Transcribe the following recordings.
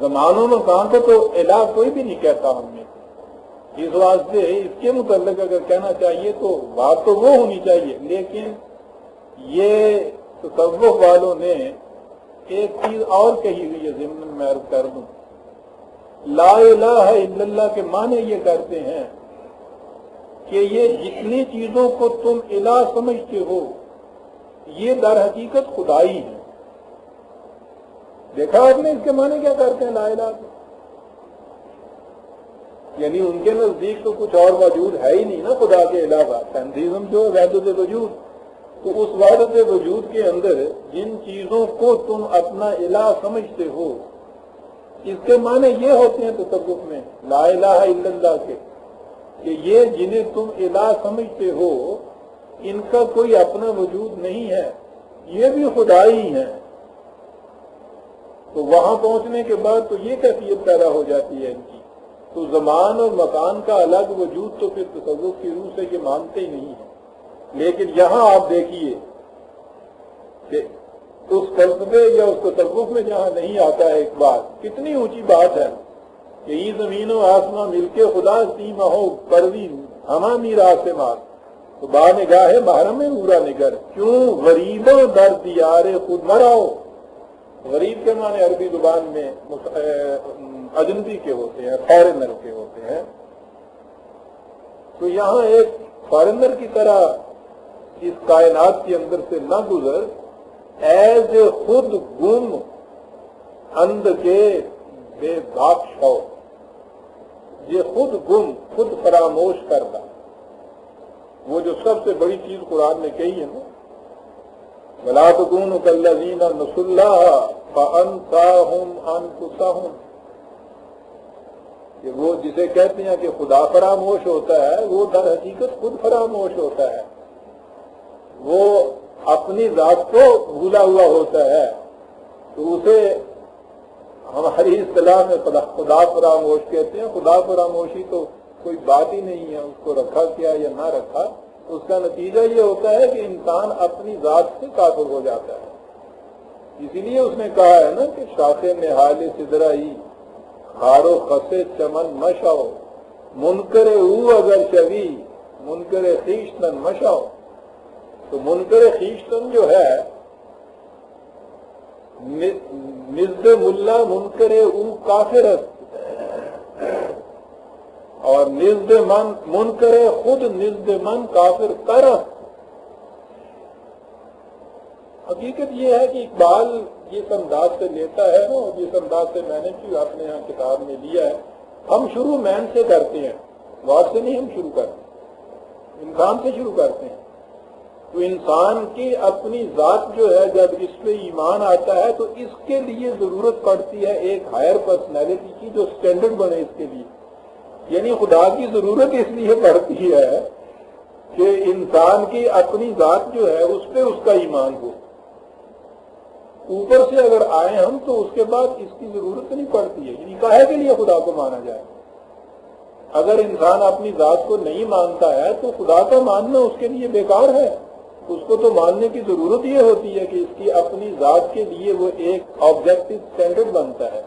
زمانوں میں کہاں کو تو الہ کوئی بھی نہیں کہتا ہم نے. اس واسطے اس کے متعلق اگر کہنا چاہیے تو بات تو وہ ہونی چاہیے، لیکن یہ تصوف والوں نے ایک چیز اور کہی ہوئی ہے، ضمن میں عرض کر دوں. لا الہ الا اللہ کے معنی یہ کرتے ہیں کہ یہ جتنی چیزوں کو تم الہ سمجھتے ہو یہ در حقیقت خدائی ہے. دیکھا آپ نے اس کے معنی کیا کرتے ہیں لا الہ کے؟ یعنی ان کے نزدیک تو کچھ اور موجود ہے ہی نہیں نا خدا کے علاوہ. پینتھیزم جو ہے وحدت وجود، تو اس وحدت وجود کے اندر جن چیزوں کو تم اپنا الہ سمجھتے ہو اس کے معنی یہ ہوتے ہیں تصوف میں لا الہ الا اللہ کے، کہ یہ جنہیں تم الہ سمجھتے ہو ان کا کوئی اپنا وجود نہیں ہے، یہ بھی خدائی ہیں. تو وہاں پہنچنے کے بعد تو یہ کیفیت پیدا ہو جاتی ہے ان کی. تو زمان اور مکان کا الگ وجود تو پھر تصوف کی روح سے یہ مانتے ہی نہیں ہیں. لیکن یہاں آپ دیکھیے کہ اس فلسفے یا اس تصوف میں جہاں نہیں آتا ہے ایک بات، کتنی اونچی بات ہے کہ یہ زمین و آسمان مل کے خدا سیما ہو پروی ہما میرا سے مار تو با نگاہ محرم میں پورا نگر کیوں غریبوں در دیار خود مراؤ. غریب کے معنی عربی زبان میں اجنبی کے ہوتے ہیں، فارنر کے ہوتے ہیں. تو یہاں ایک فارنر کی طرح اس کائنات کے اندر سے نہ گزر، ایز خود گم اند کے بے باک شو، یہ خود گم خود فراموش کرتا. وہ جو سب سے بڑی چیز قرآن نے کہی ہے نا، وَلَا تَكُونُوا كَالَّذِينَ نَسُوا اللَّهَ فَأَنسَاهُمْ أَنفُسَهُمْ، کہ وہ جسے کہتے ہیں کہ خدا فراموش ہوتا ہے وہ در حقیقت خود فراموش ہوتا ہے. وہ اپنی ذات کو بھولا ہوا ہوتا ہے، تو اسے ہماری اصطلاح میں خدا فراموش کہتے ہیں. خدا فراموشی تو کوئی بات ہی نہیں ہے، اس کو رکھا کیا یا نہ رکھا، اس کا نتیجہ یہ ہوتا ہے کہ انسان اپنی ذات سے کافر ہو جاتا ہے. اسی لیے اس نے کہا ہے نا کہ شاخ نہال سدرائی خارو خسے چمن مشاؤ منکر او اگر شوی منکر خیشتن مشاؤ. تو منکر خیشتن جو ہے نزد ملا منکر او کافرت، اور نزد من منکر خود نزد من کافر طرف. حقیقت یہ ہے کہ اقبال جس انداز سے لیتا ہے نا، اور جس انداز سے میں نے بھی اپنے یہاں کتاب میں لیا ہے، ہم شروع مین سے کرتے ہیں، واٹ سے نہیں ہم شروع کرتے، انسان سے شروع کرتے ہیں. تو انسان کی اپنی ذات جو ہے جب اس پہ ایمان آتا ہے تو اس کے لیے ضرورت پڑتی ہے ایک ہائر پرسنالٹی کی جو سٹینڈرڈ بنے اس کے لیے. یعنی خدا کی ضرورت اس لیے پڑتی ہے کہ انسان کی اپنی ذات جو ہے اس پہ اس کا ایمان ہو. اوپر سے اگر آئے ہم تو اس کے بعد اس کی ضرورت نہیں پڑتی ہے، یعنی کاہے کے لیے خدا کو مانا جائے. اگر انسان اپنی ذات کو نہیں مانتا ہے تو خدا کا ماننا اس کے لیے بیکار ہے. اس کو تو ماننے کی ضرورت یہ ہوتی ہے کہ اس کی اپنی ذات کے لیے وہ ایک آبجیکٹو سٹینڈرڈ بنتا ہے.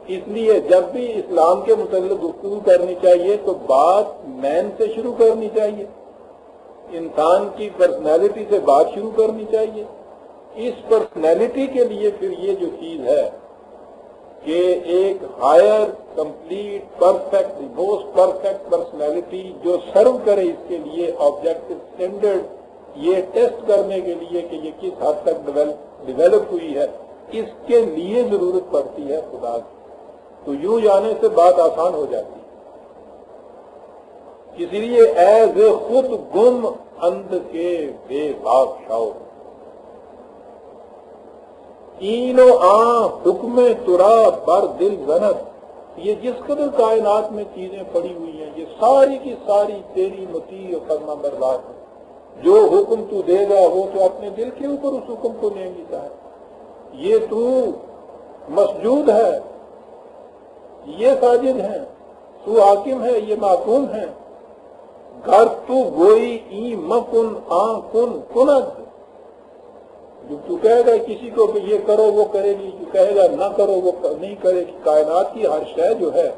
اس لیے جب بھی اسلام کے متعلق گفتگو کرنی چاہیے تو بات مین سے شروع کرنی چاہیے، انسان کی پرسنالٹی سے بات شروع کرنی چاہیے. اس پرسنالٹی کے لیے پھر یہ جو چیز ہے کہ ایک higher complete perfect most perfect personality جو سرو کرے اس کے لیے آبجیکٹو سٹینڈرڈ، یہ ٹیسٹ کرنے کے لیے کہ یہ کس حد تک ڈیولپ ہوئی ہے، اس کے لیے ضرورت پڑتی ہے خدا کی. تو یوں جانے سے بات آسان ہو جاتی ہے. اسی لیے ایز خود گم اند کے بے باک شاؤ اینو آ حکم ترا بر دل زنت. یہ جس قدر کائنات میں چیزیں پڑی ہوئی ہیں یہ ساری کی ساری تیری مطیع فرما بردار ہے. جو حکم تو دے گا وہ تو اپنے دل کے اوپر اس حکم کو لیں گی. یہ تو مسجود ہے، یہ ساجد ہے، تو حاکم ہے، یہ محکوم ہے. گھر تو گوئی ای مکن آ کن کند. جو تو کہے گا کسی کو کہ یہ کرو وہ کرے گی، جو کہے گا نہ کرو وہ نہیں کرے گی۔ کائنات کی ہر شے جو ہے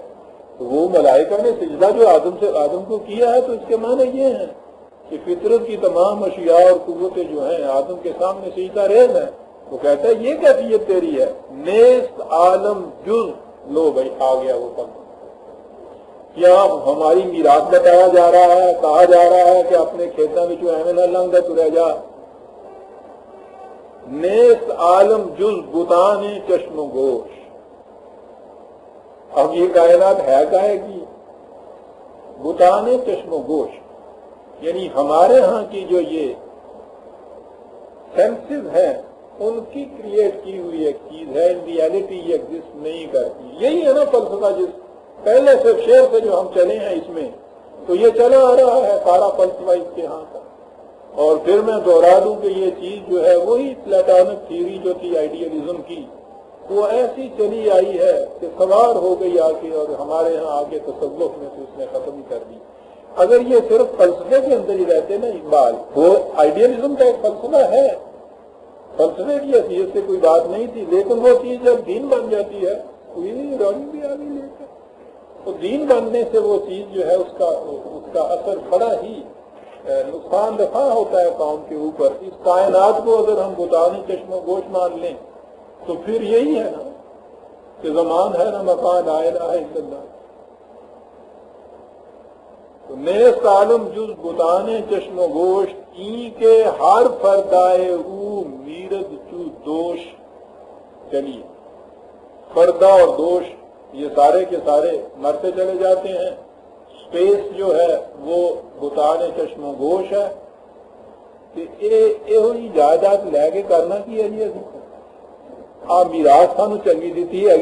وہ ملائکہ نے سجدہ جو آدم کو کیا ہے، تو اس کے معنی یہ ہیں کہ فطرت کی تمام اشیاء اور قوتیں جو ہیں آدم کے سامنے سجدہ ریز ہیں۔ وہ کہتا ہے یہ کیفیت تیری ہے، نیست عالم جز، لو بھائی آ گیا وہ کم۔ کیا ہماری میراث بتایا جا رہا ہے، کہا جا رہا ہے کہ اپنے کھیتوں میں جو ایویں نہ لنگا تو رہ جا۔ نیست عالم جز بتان چشم و گوش۔ اب یہ کائنات ہے کاہے کی؟ بتان چشم و گوش، یعنی ہمارے ہاں کی جو یہ سینسز ہیں ان کی کریٹ کی ہوئی ایک چیز ہے، ان ریالٹی یہ ایگزسٹ نہیں کرتی۔ یہی ہے نا فلسفہ، جس پہلے سے شعر سے جو ہم چلے ہیں اس میں، تو یہ چلا آ رہا ہے سارا فلسفہ اس کے ہاں کا۔ اور پھر میں دوہرا دوں کہ یہ چیز جو ہے وہی پلیٹونک تھیوری جو تھی آئیڈیلزم کی، وہ ایسی چلی آئی ہے کہ سوار ہو گئی آ کے، اور ہمارے ہاں آگے تصوف میں سے اس نے ختم کر دی۔ اگر یہ صرف فلسفے کے اندر ہی رہتے نا اقبال، وہ آئیڈیلزم کا ایک فلسفہ ہے، فلسفے کی حیثیت سے کوئی بات نہیں تھی، لیکن وہ چیز جب دین بن جاتی ہے، کوئی نہیں رانی بھی آگے لے کر، تو دین بننے سے وہ چیز جو ہے اس کا اثر بڑا ہی نقصان دفع ہوتا ہے قوم کے اوپر۔ اس کائنات کو اگر ہم بتانے چشم و گوش مان لیں تو پھر یہی ہے نا کہ زمان ہے نہ مکان لا الہ الا اللہ۔ تو نیست عالم جز بتانے چشم و گوش، ای کے ہر فردائے او میرد چو دوش۔ چلیے، فردہ اور دوش یہ سارے کے سارے مرتے چلے جاتے ہیں۔ اسپیس جو ہے وہ بتانے چشم و گوش ہے کہ یہ جائیداد لے کے کرنا کی ہے جی، آ میراث سانو چنگی دیتی ہے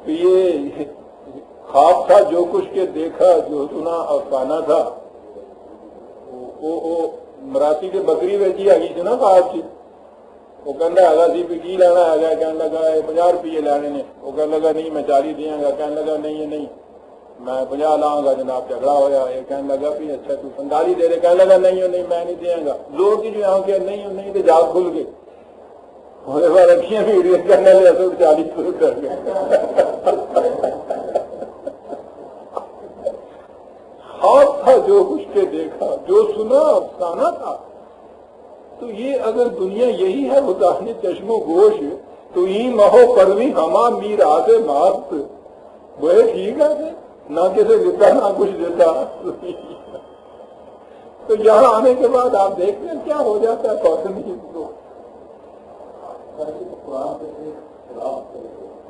کہ یہ خواب تھا جو کچھ کے دیکھا جو سنا افسانہ تھا، وہ مراسی کے بکری ویچی آ گئی تھی نا خواب چی، وہ کہنا ہے سی پہ کی لینا ہے، کہنے لگا 50 روپیے لینے نے، وہ کہنے لگا نہیں میں 40 دیا گا، کہنے لگا نہیں میں 50 لاؤں گا، جناب جھگڑا ہوا، یہ کہنے لگا بھی اچھا تو 45 دے رہے، کہنے لگا نہیں میں نہیں دیا گا۔ لوگ کی جو یہاں کیا نہیں تو جاگ کھل گئے، ہونے بعد اچھیاں ویڈیو کرنے لگے 40 شروع کر گئے۔ خواب تھا جو کچھ کے دیکھا جو سنا افسانہ تھا۔ تو یہ اگر دنیا یہی ہے بتانے چشم و گوش، تو یہ مہو پروی ہما میر آتے مارت وہ ٹھیک ہے، نہ کسی دیتا نہ کچھ دیتا۔ تو یہاں آنے کے بعد آپ دیکھتے ہیں کیا ہو جاتا ہے کوشن کو۔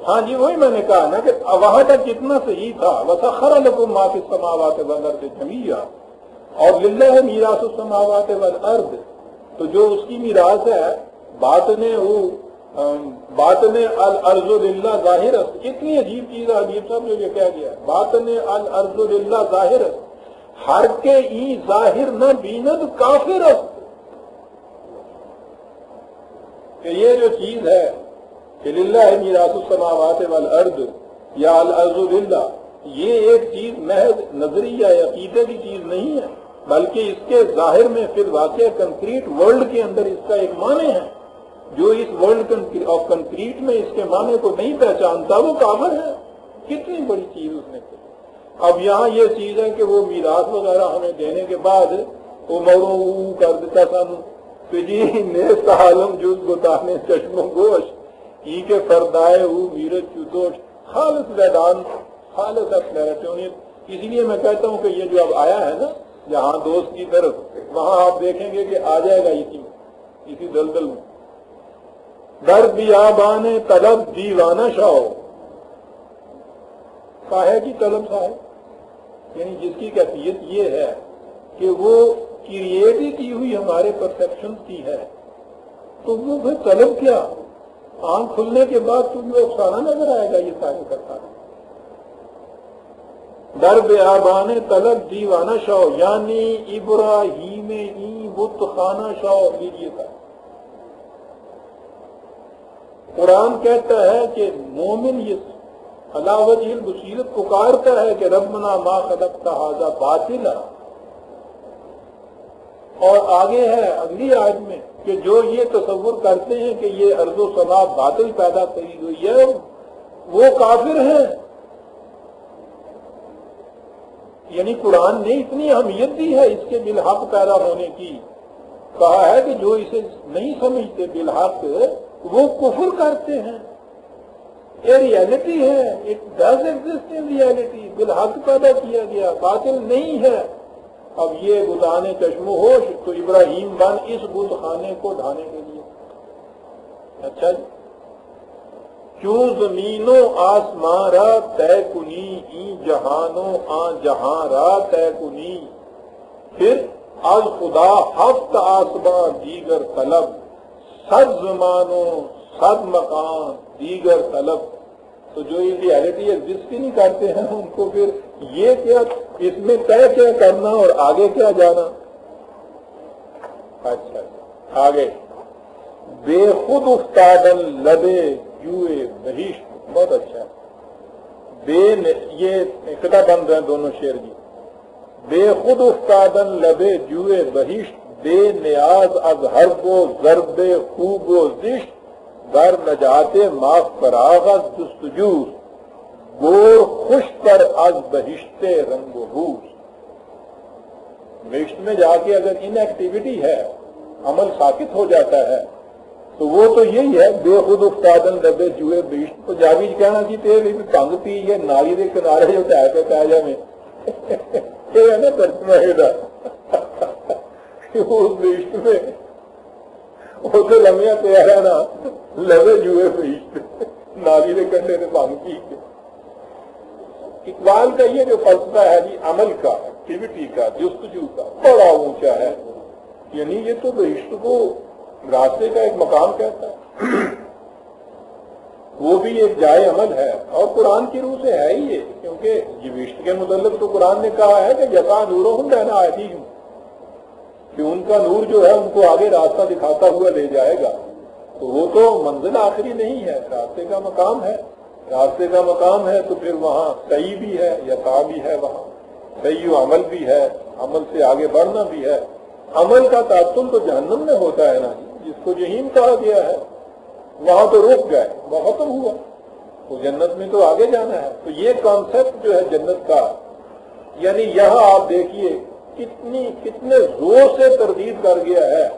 ہاں جی، وہی میں نے کہا نا کہ وہاں تک کتنا صحیح تھا، وَسَخَّرَ لَكُم مَّا فِي السَّمَاوَاتِ وَالْأَرْضِ جَمِيعًا، اور لِلَّهِ مِيرَاثُ السَّمَاوَاتِ وَالْأَرْضِ، تو جو اس کی میراث ہے باطن الارض للہ ظاہر۔ اتنی عجیب چیز ہے، عجیب صاحب جو یہ کہہ گیا، باطن الارض للہ ظاہر، ہر کے ای ظاہر نہ بیند کافر است، کہ یہ جو چیز ہے کہ للہ میراث السماوات والارض یا الارض للہ، یہ ایک چیز محض نظری یا عقیدے کی چیز نہیں ہے، بلکہ اس کے ظاہر میں پھر واقع کنکریٹ ورلڈ کے اندر اس کا ایک معنی ہے۔ جو اس ورلڈ آف کنکریٹ میں اس کے معنی کو نہیں پہچانتا وہ کافر ہے۔ کتنی بڑی چیز اس نے کی۔ اب یہاں یہ چیز ہے کہ وہ میراث وغیرہ ہمیں دینے کے بعد وہ مورو کر دیتا سانو کہ جی نیست عالم جز بتانے چشم و گوش، ای کے فردائے او میرت چودوش، خالص ویدان، خالص اپلیٹونیت۔ اسی لیے میں کہتا ہوں کہ یہ جو اب آیا ہے نا جہاں دوست کی طرف، وہاں آپ دیکھیں گے کہ آ جائے گا اسی دلدل میں۔ در بیابان طلب دیوانہ شاؤ، کاہے کی طلب صاحب، یعنی جس کی کیفیت یہ ہے کہ وہ کریٹ کی ہوئی ہمارے پرسپشن کی ہے، تو وہ پھر طلب کیا؟ آنکھ کھلنے کے بعد تمہیں افسانہ نظر آئے گا یہ سارے کرتا ہے۔ در بیابان طلب دیوانہ شاؤ، یعنی ابراہیم ای بت خانہ شاؤ، لیجیے تھا۔ قرآن کہتا ہے کہ مومن یہ علی وجہ البصیرت پکارتا ہے کہ ربنا ما خلقت ھذا باطلا، اور آگے ہے اگلی آیت میں کہ جو یہ تصور کرتے ہیں کہ یہ ارض و سما باطل پیدا کری ہوئی ہے وہ کافر ہیں. یعنی قرآن نے اتنی اہمیت دی ہے اس کے بالحق پیدا ہونے کی. کہا ہے کہ جو اسے نہیں سمجھتے بالحق وہ کفر کرتے ہیں. یہ ریالٹی ہے. It does exist in reality. بالحق پیدا کیا گیا، باطل نہیں ہے. اب یہ بتانے چشم و ہوش تو ابراہیم بن اس بت خانے کو ڈھانے کے لیے. اچھا جی، کیوں زمینوں آسمان را طے کنی ای جہانوں آ جہاں را طے کنی. پھر از خدا ہفت آسمان دیگر طلب، صد زمانوں صد مکان دیگر طلب. تو جو یہ ریالٹی ایگزسٹ ہی نہیں کرتے ہیں ان کو پھر یہ کیا اس میں طے کیا کرنا اور آگے کیا جانا. اچھا آگے بے خود افتادن لبے جوئے بہشت. بہت اچھا یہ اقتدا بند ہیں دونوں شعر جی. بے خود افتادن لبے جوئے بہشت، بے نیاز از ہر کو ضرب خوب و زشت، در نجات معاف فراغ از جستجوز، گور خوش کر از بہشت رنگ و بوس. بہشت میں جا کے اگر ان ایکٹیویٹی ہے، عمل ساکت ہو جاتا ہے تو وہ تو یہی ہے بے خود افتادن لبے جوئے بہشت. تو جاوید کہنا جی تیرے بھی تنگ پی ہے نالی دے کنارے جو ٹہ کے پہ جا میں یہ ہے نا ترجمہ اس بہشت میں وہ تو لمحہ پیارا نا لبے جوئے بہشت نالی دے کنڈے سے بھنگ پی کے. اقبال کا یہ جو فلسفہ ہے جی عمل کا، ایکٹیویٹی کا، جستجو کا بڑا اونچا ہے. یعنی یہ تو بہشت کو راستے کا ایک مقام کہتا ہے، وہ بھی ایک جائے عمل ہے اور قرآن کی روح سے ہے ہی یہ. کیونکہ یہ بہشت کے متعلق تو قرآن نے کہا ہے کہ یسعی نورہم بین ایدیہم، کہ ان کا نور جو ہے ان کو آگے راستہ دکھاتا ہوا لے جائے گا. تو وہ تو منزل آخری نہیں ہے، راستے کا مقام ہے. راستے کا مقام ہے تو پھر وہاں سعی بھی ہے، یسعی بھی ہے، وہاں سعی و عمل بھی ہے، عمل سے آگے بڑھنا بھی ہے. عمل کا تعطل تو جہنم میں ہوتا ہے نا جس کو جہنم کہا گیا ہے. وہاں تو رک گئے، وہ ختم ہوا. تو جنت میں تو آگے جانا ہے. تو یہ کانسیپٹ جو ہے جنت کا، یعنی یہاں آپ دیکھیے کتنے زور سے تردید کر گیا ہے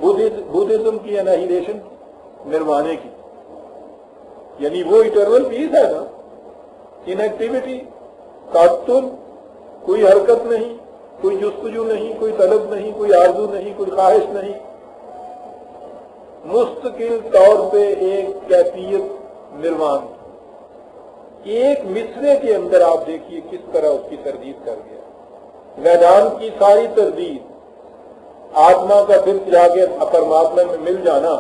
بدھزم کی انہیلیشن نروانے کی. یعنی وہ ایٹرنل پیس ہے نا، ان ایکٹیویٹی، تعطل، کوئی حرکت نہیں، کوئی جستجو نہیں، کوئی طلب نہیں، کوئی آرزو نہیں، کوئی خواہش نہیں، مستقل طور پہ ایک کیفیت نروان. ایک مصرے کے اندر آپ دیکھیے کس طرح اس کی تردید کر گیا. میدان کی ساری تردید آتما کا پھر جا کے پرماتما میں مل جانا.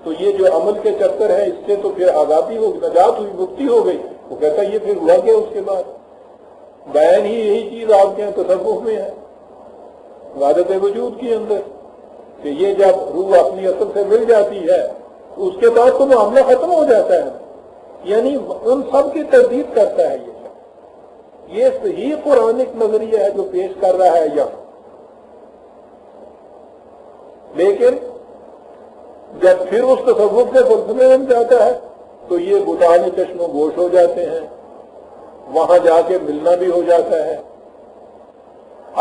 تو یہ جو عمل کے چکر ہے اس سے تو پھر آزادی ہو، نجات ہوئی، مکتی ہو گئی. وہ کہتا ہے یہ پھر ہوا کیا اس کے بعد؟ بیان ہی یہی چیز آپ کے یہاں تصوف میں ہے، وحدت وجود کے اندر، کہ یہ جب روح اپنی اصل سے مل جاتی ہے اس کے بعد تو معاملہ ختم ہو جاتا ہے. یعنی ان سب کی تردید کرتا ہے یہ صحیح قرآنک نظریہ ہے جو پیش کر رہا ہے یہاں. لیکن جب پھر اس تصوف کے فلسفے میں جاتا ہے تو یہ بتانے چشم و گوش ہو جاتے ہیں، وہاں جا کے ملنا بھی ہو جاتا ہے.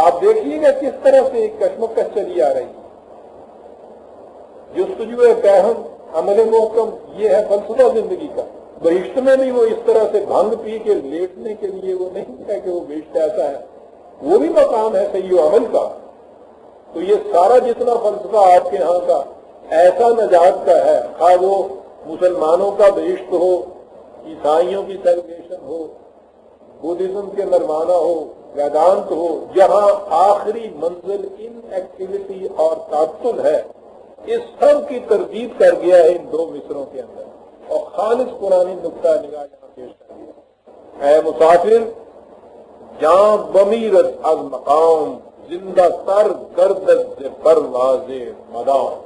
آپ دیکھیے گا کس طرح سے ایک کشمکش چلی آ رہی ہے. جستجو فہم، عمل محکم، یہ ہے فلسفہ زندگی کا. بہشت میں بھی وہ اس طرح سے بھنگ پی کے لیٹنے کے لیے وہ نہیں ہے کہ وہ بہشت ایسا ہے، وہ بھی مقام ہے صحیح و عمل کا. تو یہ سارا جتنا فلسفہ آپ کے ہاں کا ایسا نجات کا ہے، خواہ وہ مسلمانوں کا بہشت ہو، عیسائیوں کی سیلیبریشن ہو، بدھزم کے نروانا ہو، ویدانت ہو، جہاں آخری منزل ان ایکٹیویٹی اور تعطل ہے، اس سب کی تردید کر گیا ہے ان دو مصروں کے اندر. اور خالص قرآنی نقطہ نگاہ یہاں پیش کر دیا. اے مسافر جاں بمیرت از مقام، زندہ سر گردد پرواز مدام.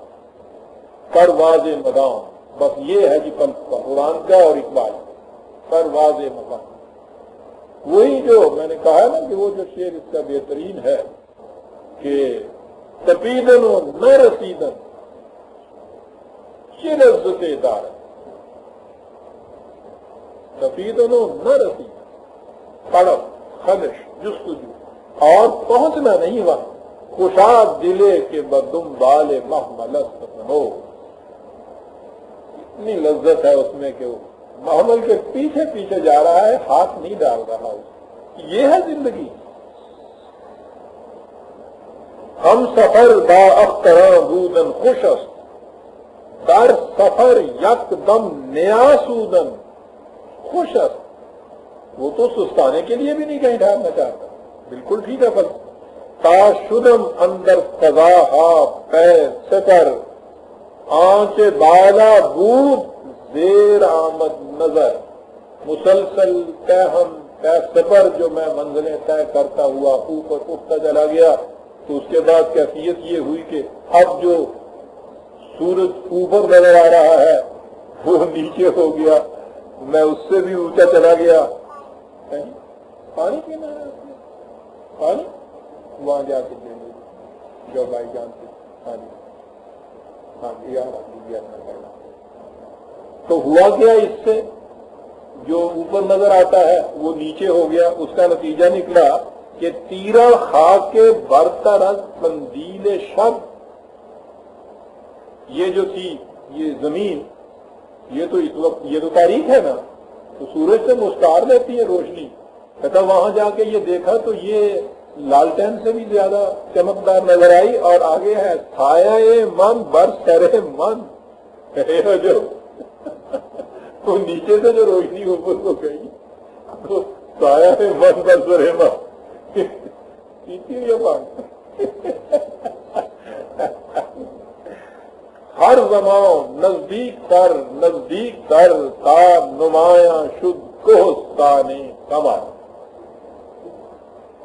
پرواز مدام بس یہ ہے جی قرآن کا اور اقبال پرواز مقام. وہی جو میں نے کہا نا کہ وہ جو شعر اس کا بہترین ہے کہ تپیدن و نہ رسیدن یہ لذت دار تپیدن و نہ رسیدن تڑپ خلش جستجو اور پہنچنا نہیں وہاں خوشاد دلے کے بدم بال محملست ہو اتنی لذت ہے اس میں کہ وہ محمل کے پیچھے پیچھے جا رہا ہے ہاتھ نہیں ڈال رہا اس یہ ہے زندگی ہم سفر با اختراں بودن خوش است در سفر یک دم نیا سودن خوش است وہ تو سستانے کے لیے بھی نہیں کہیں ٹھہرنا چاہتا بالکل ٹھیک ہے بل تا شدم اندر قضا ہا پے سپر آنچ بالا بود زیر آمد نظر مسلسل تہم طے سفر جو میں منزلیں طے کرتا ہوا اوپر اٹھتا چلا گیا تو اس کے بعد کیفیت یہ ہوئی کہ اب جو سورج اوپر نظر آ رہا ہے وہ نیچے ہو گیا میں اس سے بھی اونچا چلا گیا پانی پینا ہے پانی وہاں جا کے دیں گے جو بھائی جان سے ہاں جی تو ہوا کیا اس سے جو اوپر نظر آتا ہے وہ نیچے ہو گیا اس کا نتیجہ نکلا کہ تیرا خاک کے برتر از قندیل شب یہ جو تھی یہ زمین یہ تو اس وقت یہ تو تاریخ ہے نا تو سورج سے مستار لیتی ہے روشنی کہتا وہاں جا کے یہ دیکھا تو یہ لالٹین سے بھی زیادہ چمکدار نظر آئی اور آگے ہے سایہ من بر سرے من جو تو نیچے سے جو روشنی اوپر کو گئی تو سایہ من بر سرے من ہر زمان نزدیک تر تا نمایاں شد کوہستانے کمر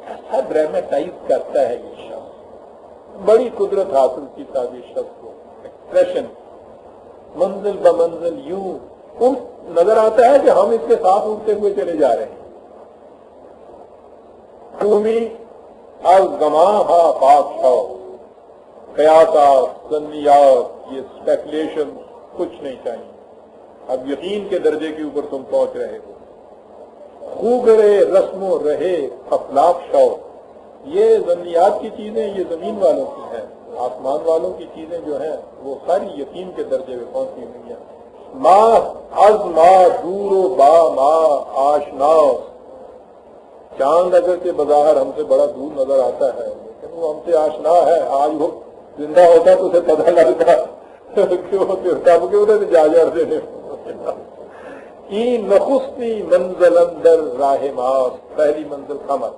ایسا ڈرامیٹائز کرتا ہے یہ شخص بڑی قدرت حاصل کی تھا یہ شخص کو ایکسپریشن منزل بمنزل یوں نظر آتا ہے کہ ہم اس کے ساتھ اٹھتے ہوئے چلے جا رہے ہیں از گماں ہا بادشاہ قیاسات ظنیات یہ اسپیکولیشن کچھ نہیں چاہیے اب یقین کے درجے کے اوپر تم پہنچ رہے ہو خوگرے رسم و رہے افلاق شوق یہ ظنیات کی چیزیں یہ زمین والوں کی ہیں آسمان والوں کی چیزیں جو ہیں وہ ساری یقین کے درجے میں پہنچی ہوئی ہیں ماہ از ماہ دور و با ماہ آشنا چاند اگر کے بظاہر ہم سے بڑا دور نظر آتا ہے لیکن وہ ہم سے آشنا ہے آج وہ زندہ ہوتا تو اسے پتہ لگتا کب کے ادھر جا دینے نخستی منزل اندر راہ ماس پہلی منزل قمر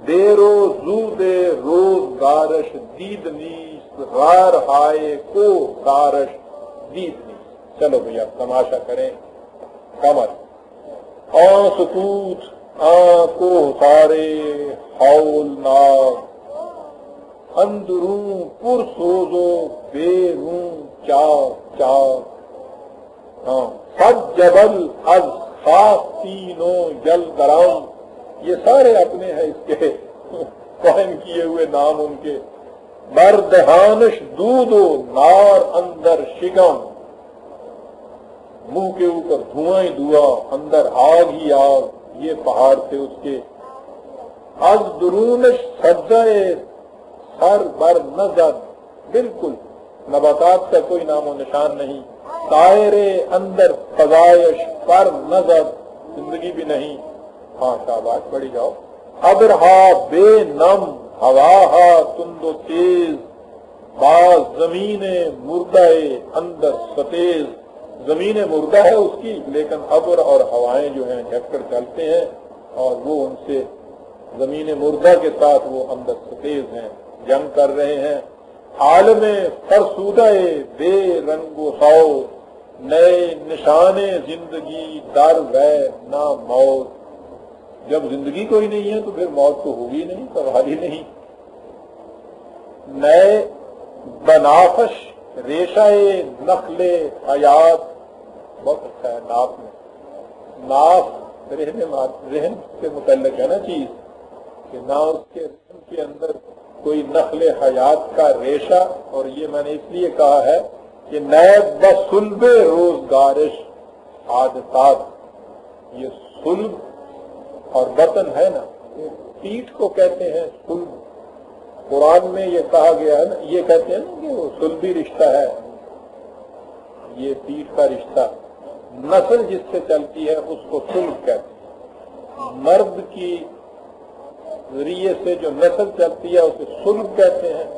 دیرو زود روزگارش دید نیست غار ہائے کو کارش دید نیست چلو بھیا تماشا کریں قمر اور سکوت کو سارے ہولناک اندروں پر سوزو بیروں چاک چاک سب جبل از خاک تینوں جل درام یہ سارے اپنے ہیں اس کے قائم کیے ہوئے نام ان کے بردہانش دودھ و نار اندر شکم منہ کے اوپر دھواں دھواں اندر آگ ہی آگ یہ پہاڑ تھے اس کے از درونش سجائے سر بر نظر بالکل نباتات کا کوئی نام و نشان نہیں طائرے اندر فضائش پر نظر زندگی بھی نہیں ہاں شاباش پڑھی جاؤ ابرہا بے نم ہوا تند و تیز باز زمین مردہ اندر ستیز زمین مردہ ہے اس کی لیکن ابر اور ہوائیں جو ہیں جھک کر چلتے ہیں اور وہ ان سے زمین مردہ کے ساتھ وہ اندر ستیز ہیں جنگ کر رہے ہیں عالم فرسودہ بے رنگ و سو نئے نشان زندگی در وے نہ موت جب زندگی کوئی نہیں ہے تو پھر موت تو ہوگی نہیں سوال ہی نہیں نئے بنافش ریشہ نخل حیات بہت اچھا ہے ناف میں ناف رہن سے متعلق ہے نا چیز کہ نہ اس کے رحم کے اندر کوئی نخل حیات کا ریشہ، اور یہ میں نے اس لیے کہا ہے کہ نیب بسلب روزگارش حادثات، یہ سلب اور بطن ہے نا، پیٹھ کو کہتے ہیں سلب۔ قرآن میں یہ کہا گیا ہے نا، یہ کہتے ہیں نا کہ وہ سلبی رشتہ ہے، یہ پیٹھ کا رشتہ، نسل جس سے چلتی ہے اس کو سلب کہتے ہیں، مرد کی ذریعے سے جو نسل چلتی ہے اسے سلب کہتے ہیں،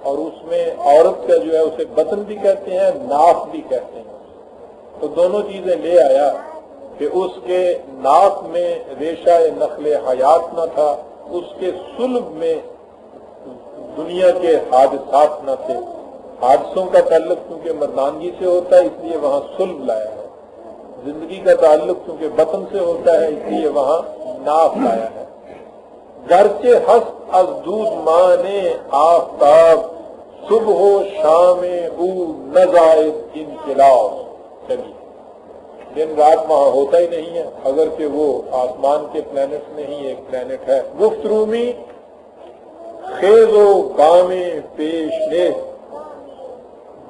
اور اس میں عورت کا جو ہے اسے بطن بھی کہتے ہیں، ناف بھی کہتے ہیں۔ تو دونوں چیزیں لے آیا کہ اس کے ناف میں ریشہ نخل حیات نہ تھا، اس کے سلب میں دنیا کے حادثات نہ تھے۔ حادثوں کا تعلق چونکہ مردانگی سے ہوتا ہے اس لیے وہاں سلب لایا ہے، زندگی کا تعلق چونکہ بطن سے ہوتا ہے اس لیے وہاں ناف لایا ہے۔ گرچہ ہست از دود مانے آفتاب، صبح و شام او نزائد انقلاب، چلیے دن رات وہاں ہوتا ہی نہیں ہے، اگرچہ وہ آسمان کے پلانٹ میں ہی ایک پلانٹ ہے۔ گفت رومی خیز و گام پیش لے،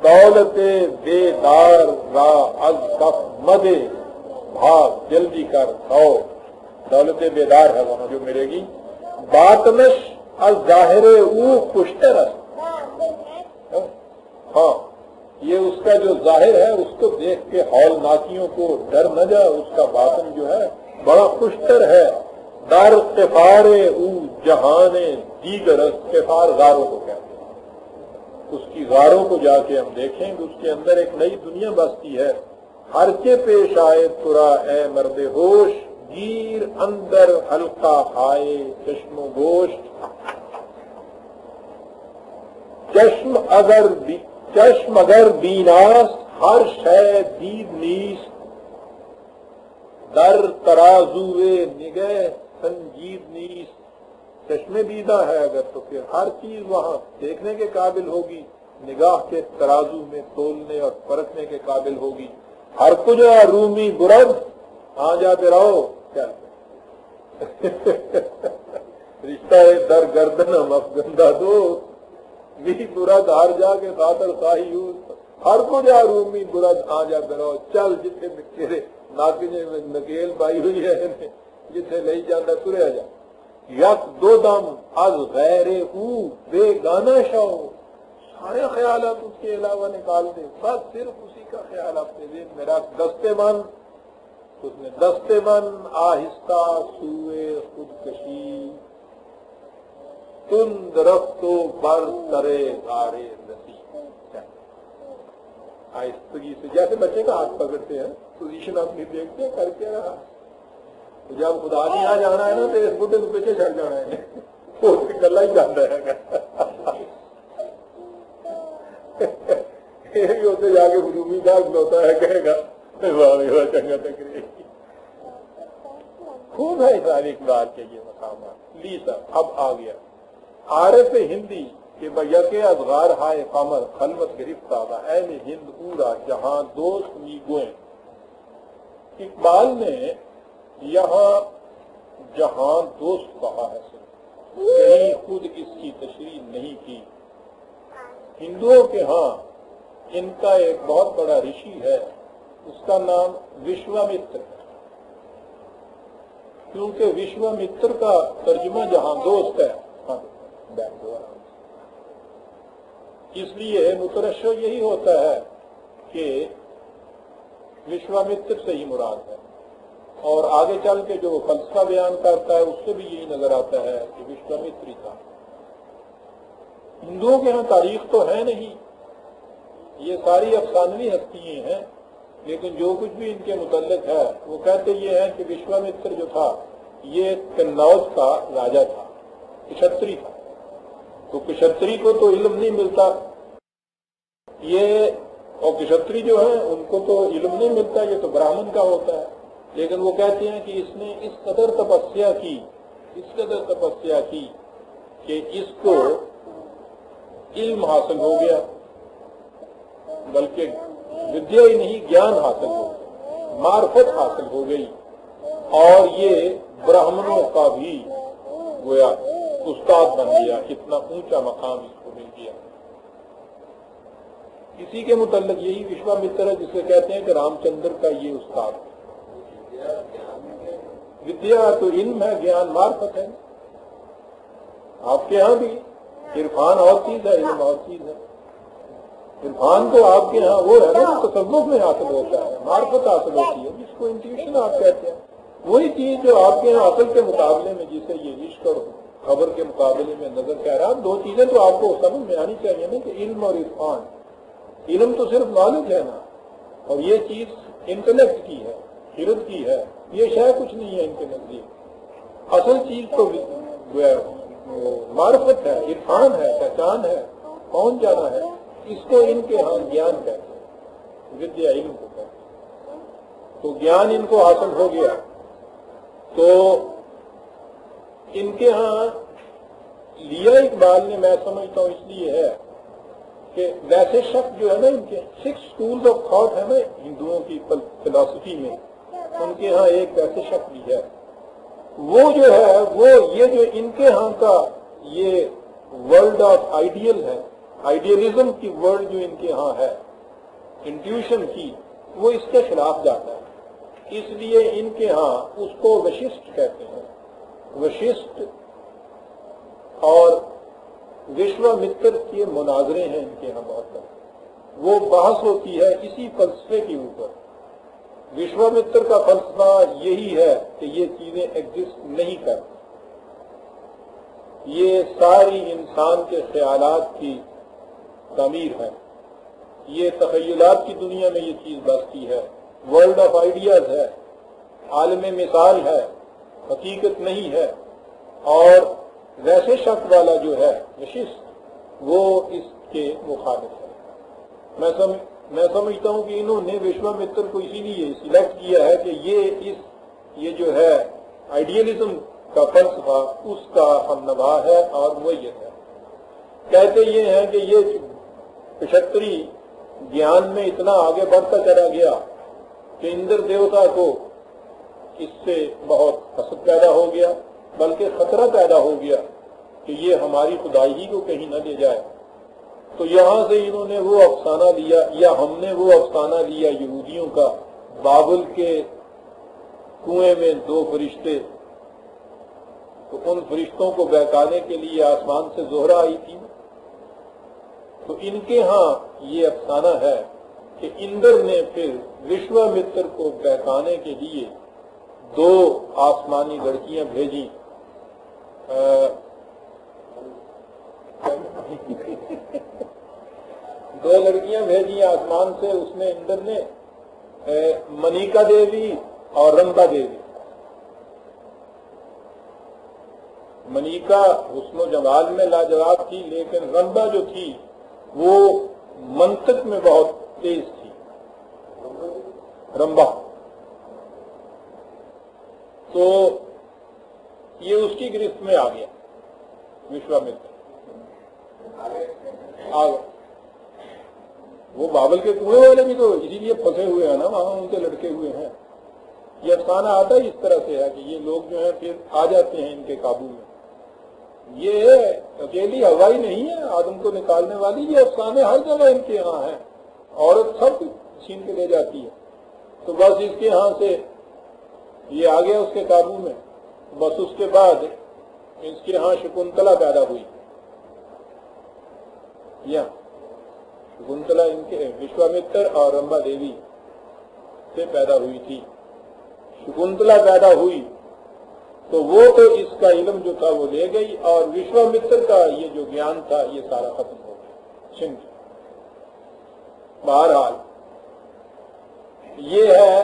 دولت بیدار را از کف مدے، بھاگ جلدی کر کھاؤ، دولت بیدار ہے وہاں جو ملے گی۔ باطنش از ظاہر او خوشتر است، ہاں یہ اس کا جو ظاہر ہے اس کو دیکھ کے ہولناکیوں کو ڈر نہ جا، اس کا باطن جو ہے بڑا خوشتر ہے۔ در قفار او جہان دیگر است، قفار غاروں کو کہتے ہیں، اس کی غاروں کو جا کے ہم دیکھیں کہ اس کے اندر ایک نئی دنیا بستی ہے۔ ہر کے پیش آئے ترا اے مرد ہوش، گیر اندر حلقہ ہائے چشم و گوشت، چشم اگر بیناست ہر شے دید نیست، در ترازوے نگہ سنجید نیست، چشم دیدہ ہے اگر تو پھر ہر چیز وہاں دیکھنے کے قابل ہوگی، نگاہ کے ترازو میں تولنے اور پرکھنے کے قابل ہوگی۔ ہر کجا رومی برد آ جاتے رہو، کیا رشتہ در گردن افگندہ دو، بھی برد ہر جا کے خاطر خواہی ہر کو جا رومی برد آ جا برو، چل جتنے تیرے ناکنے میں نکیل پائی ہوئی ہے جتنے لے جانا ترے جا۔ یک دو دم از غیر او بے گانا شو، سارے خیالات اس کے علاوہ نکال دے، بس صرف اسی کا خیال اپنے ذہن میں رکھ۔ دستے من، اس نے دستے من آہستہ سوئے خودکشی، تند رفتو بر سرے غارے نسی، آہستگی سے جیسے بچے کا ہاتھ پکڑتے ہیں، پوزیشن اپنی دیکھتے ہیں کر کے رہا، جب خدا نے یہاں جانا ہے نا تو اس بڈھے کو پیچھے چھڑ جانا ہے، وہ گلا ہی جانا ہے ہوتے جا کے ہجومی داغ ہوتا ہے، کہے گا چنگا تکری خوب ہے ساری اقبال کے یہ مقامات۔ لیسا اب آ گیا عارف ہندی کہ بیک ازغار ہائے قمر خلوت گرفت آگا، اہل ہند پورا جہاں دوست می گوئیں۔ اقبال نے یہاں جہاں دوست کہا ہے، کہیں خود اس کی تشریح نہیں کی۔ ہندوؤں کے ہاں ان کا ایک بہت بڑا رشی ہے، اس کا نام وشوامتر ہے، کیونکہ وشوامتر کا ترجمہ جہاں دوست ہے، اس لیے مترشح یہی ہوتا ہے کہ وشوامتر سے ہی مراد ہے، اور آگے چل کے جو فلسفہ بیان کرتا ہے اس سے بھی یہی نظر آتا ہے کہ وشوامتر تھا۔ ہندوؤں کے ہاں تاریخ تو ہے نہیں، یہ ساری افسانوی ہستیاں ہیں، لیکن جو کچھ بھی ان کے متعلق ہے وہ کہتے یہ ہے کہ وشوامتر جو تھا یہ کنوج کا راجا تھا، کشتری تھا، تو کشتری کو تو علم نہیں ملتا، یہ اور کشتری جو ہیں ان کو تو علم نہیں ملتا، یہ تو براہمن کا ہوتا ہے، لیکن وہ کہتے ہیں کہ اس نے اس قدر تپسیا کی کہ اس کو علم حاصل ہو گیا، بلکہ ودیا ہی نہیں گیان حاصل ہو گیا، معرفت حاصل ہو گئی، اور یہ براہمنوں کا بھی گویا استاد بن گیا، اتنا اونچا مقام اس کو مل گیا۔ اسی کے متعلق یہی وشوامتر ہے جسے کہتے ہیں کہ رام چندر کا یہ استاد۔ ودیا تو علم ہے، گیان معرفت ہے۔ آپ کے ہاں بھی عرفان اور چیز ہے، علم اور چیز ہے۔ عرفان تو آپ کے ہاں وہ ہے نا تصوف میں حاصل ہوتا ہے، معرفت حاصل ہوتی ہے، جس کو انٹیویشن آپ کہتے ہیں۔ وہی چیز جو آپ کے یہاں عقل کے مقابلے میں، جسے یہ عشق اور خبر کے مقابلے میں نظر کہہ رہا، دو چیزیں تو آپ کو سمجھ میں آنی چاہیے نا، کہ علم اور عرفان۔ علم تو صرف نالج ہے نا، اور یہ چیز انٹلیکٹ کی ہے، خرد کی ہے، یہ شاید کچھ نہیں ہے ان کے نزدیک۔ اصل چیز تو معرفت ہے، عرفان ہے، پہچان ہے، پہنچ جانا ہے۔ اس کو ان کے ہاں گیان کہتے ہیں، ودیا علم کو کہتے ہیں۔ تو گیان ان کو حاصل ہو گیا، تو ان کے ہاں لیا اقبال نے، میں سمجھتا ہوں اس لیے ہے کہ ویسے شخص جو ہے نا، ان کے 6 schools of thought ہے نا ہندوؤں کی فلسفی میں، ان کے ہاں ایک ویسے شخص بھی ہے، وہ جو ہے وہ یہ جو ان کے ہاں کا یہ ورلڈ آف آئیڈیل ہے، آئیڈیلزم کی ورلڈ جو ان کے ہاں ہے، انٹیوشن کی، وہ اس کے خلاف جاتا ہے۔ اس لیے ان کے ہاں اس کو وششٹ کہتے ہیں۔ وششٹ اور وشوامتر کے مناظرے ہیں ان کے ہاں بہت سارے، وہ بحث ہوتی ہے اسی فلسفے کے اوپر۔ وشوامتر کا فلسفہ یہی ہے کہ یہ چیزیں ایگزسٹ نہیں کرتی، یہ ساری انسان کے خیالات کی تعمیر ہے، یہ تخیلات کی دنیا میں یہ چیز بستی ہے، ورلڈ آف آئیڈیاز ہے، عالم مثال ہے، حقیقت نہیں ہے۔ اور ویسے شک والا جو ہے وششٹ، وہ اس کے مخالف ہے۔ میں سمجھتا ہوں کہ انہوں نے وشوامتر کو اسی لیے سلیکٹ کیا ہے کہ یہ جو ہے آئیڈیلزم کا فلسفہ اس کا ہم نوا ہے اور مویت ہے۔ کہتے یہ ہیں کہ یہ پچھتری گیان میں اتنا آگے بڑھتا چلا گیا کہ اندر دیوتا کو اس سے بہت حسد پیدا ہو گیا، بلکہ خطرہ پیدا ہو گیا کہ یہ ہماری خدائی ہی کو کہیں نہ لے جائے۔ تو یہاں سے انہوں نے وہ افسانہ لیا، یا ہم نے وہ افسانہ لیا یہودیوں کا، بابل کے کنویں میں 2 فرشتے، تو ان فرشتوں کو بہکانے کے لیے آسمان سے زہرہ آئی تھی۔ تو ان کے ہاں یہ افسانہ ہے کہ اندر نے پھر وشوامتر کو بہکانے کے لیے 2 آسمانی لڑکیاں بھیجی، 2 لڑکیاں بھیجی آسمان سے، اس نے اندر نے منیکا دیوی اور رمبا دیوی۔ منیکا حسن و جمال میں لاجواب تھی، لیکن رمبا جو تھی وہ منطق میں بہت تیز تھی، رمبا۔ تو یہ اس کی گرفت میں آ گیا وشوامتر، وہ بابل کے کنویں والے بھی تو اسی لیے پھنسے ہوئے ہیں نا، وہاں ان کے لڑکے ہوئے ہیں۔ یہ افسانہ آتا ہی اس طرح سے ہے کہ یہ لوگ جو ہیں پھر آ جاتے ہیں ان کے قابو میں۔ یہ اکیلی ہوائی نہیں ہے آدم کو نکالنے والی، یہ افسانے ہر جگہ ان کے یہاں ہیں، عورت سب چھین کے لے جاتی ہے۔ تو بس اس کے ہاں سے یہ آ گیا اس کے قابو میں، بس اس کے بعد اس کے ہاں شکنتلا پیدا ہوئی۔ یا شکنتلا ان کے وشوامتر اور رمبا دیوی سے پیدا ہوئی تھی۔ شکنتلا پیدا ہوئی تو وہ تو اس کا علم جو تھا وہ لے گئی، اور وشوامتر کا یہ جو گیان تھا یہ سارا ختم ہو گیا، چھن گیا۔ بہرحال یہ ہے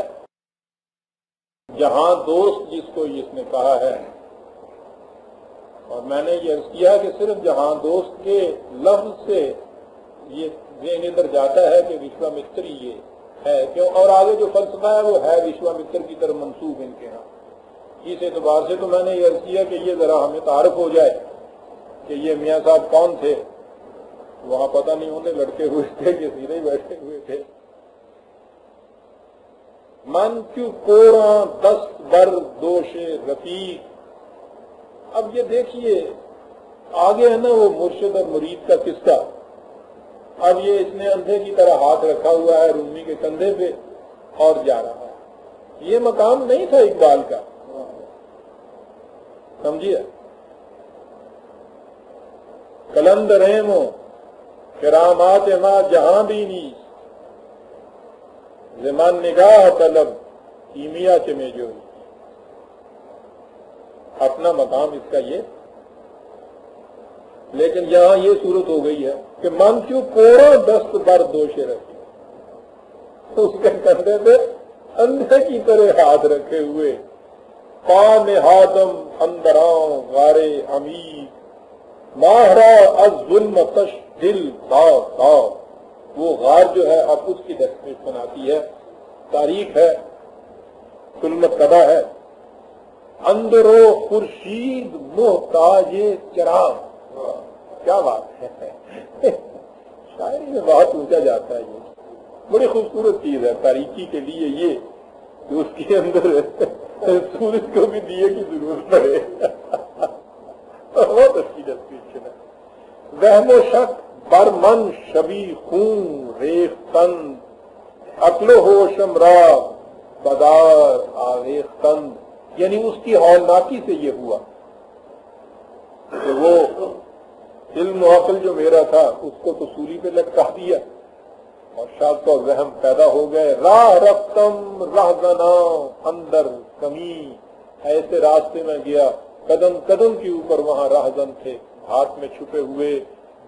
جہاں دوست جس کو اس نے کہا ہے، اور میں نے یہ عرض کیا کہ صرف جہاں دوست کے لفظ سے یہ ذہن ادھر جاتا ہے کہ وشوامتر یہ ہے کیوں، اور آگے جو فلسفہ ہے وہ ہے وشوامتر کی طرف منسوب ان کے ہاں۔ اس اعتبار سے تو میں نے یہ عرض کیا کہ یہ ذرا ہمیں تعارف ہو جائے کہ یہ میاں صاحب کون تھے۔ وہاں پتہ نہیں انہیں لڑکے ہوئے تھے کہ سیدھے ہی بیٹھے ہوئے تھے۔ من کیوں کوراں 10 بر دوش رفیق۔ اب یہ دیکھیے آگے ہے نا وہ مرشد اور مرید کا قصہ. اب یہ اس نے اندھے کی طرح ہاتھ رکھا ہوا ہے رومی کے کندھے پہ اور جا رہا ہے. یہ مقام نہیں تھا اقبال کا، سمجھیے. کلند ریمو کرامات ما جہاں بھی نہیں زمان نگاہ طلب کیمیا چمے جو. اپنا مقام اس کا یہ. لیکن یہاں یہ صورت ہو گئی ہے کہ من کیوں کوڑا دست بر دوشے رکھے، اس کے کندھے پہ اندھے کی طرح ہاتھ رکھے ہوئے. پا نہادم اندراں غارے امید ماہرا از ظلم تش دل دا دا. وہ غار جو ہے اب اس کی دستخط بناتی ہے، تاریخ ہے، ظلمت کدا ہے. اندرو خورشید محتاج چراغ. کیا بات ہے، شاعری میں بہت اونچا جاتا ہے. یہ بڑی خوبصورت چیز ہے تاریخی کے لیے یہ کہ اس کے اندر سورج کو بھی دیے کی ضرورت پڑے. بہت اچھی ڈسکرپشن ہے. وہم و شک برمن شبی خون ریختن عقل و ہوشم را بدار آویختن. یعنی اس کی ہولناکی سے یہ ہوا کہ وہ علم و عقل جو میرا تھا اس کو تو سولی پہ لٹکا دیا اور شک و وہم پیدا ہو گئے. راہ رفتم رہزنا اندر کمی. ایسے راستے میں گیا قدم قدم کے اوپر وہاں راہزن تھے ہاتھ میں چھپے ہوئے.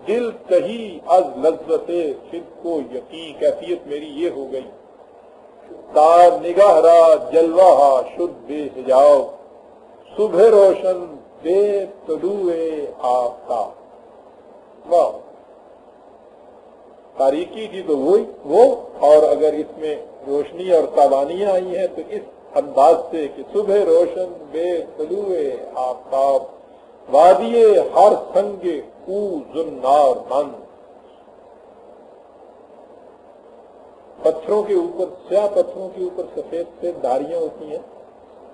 دل کہی از لذت صدق و یقین. کیفیت میری یہ ہو گئی. تار نگاہ را جلوہ شد بے حجاب صبح روشن بے طلوع آفتاب. واہ، تاریکی تھی تو وہ اور اگر اس میں روشنی اور تابانیاں آئی ہیں تو اس انداز سے کہ صبح روشن بے طلوع آفتاب وادی ہر سنگ او زنار بند. پتھروں کے اوپر، سیاہ پتھروں کے اوپر سفید سے دھاریاں ہوتی ہیں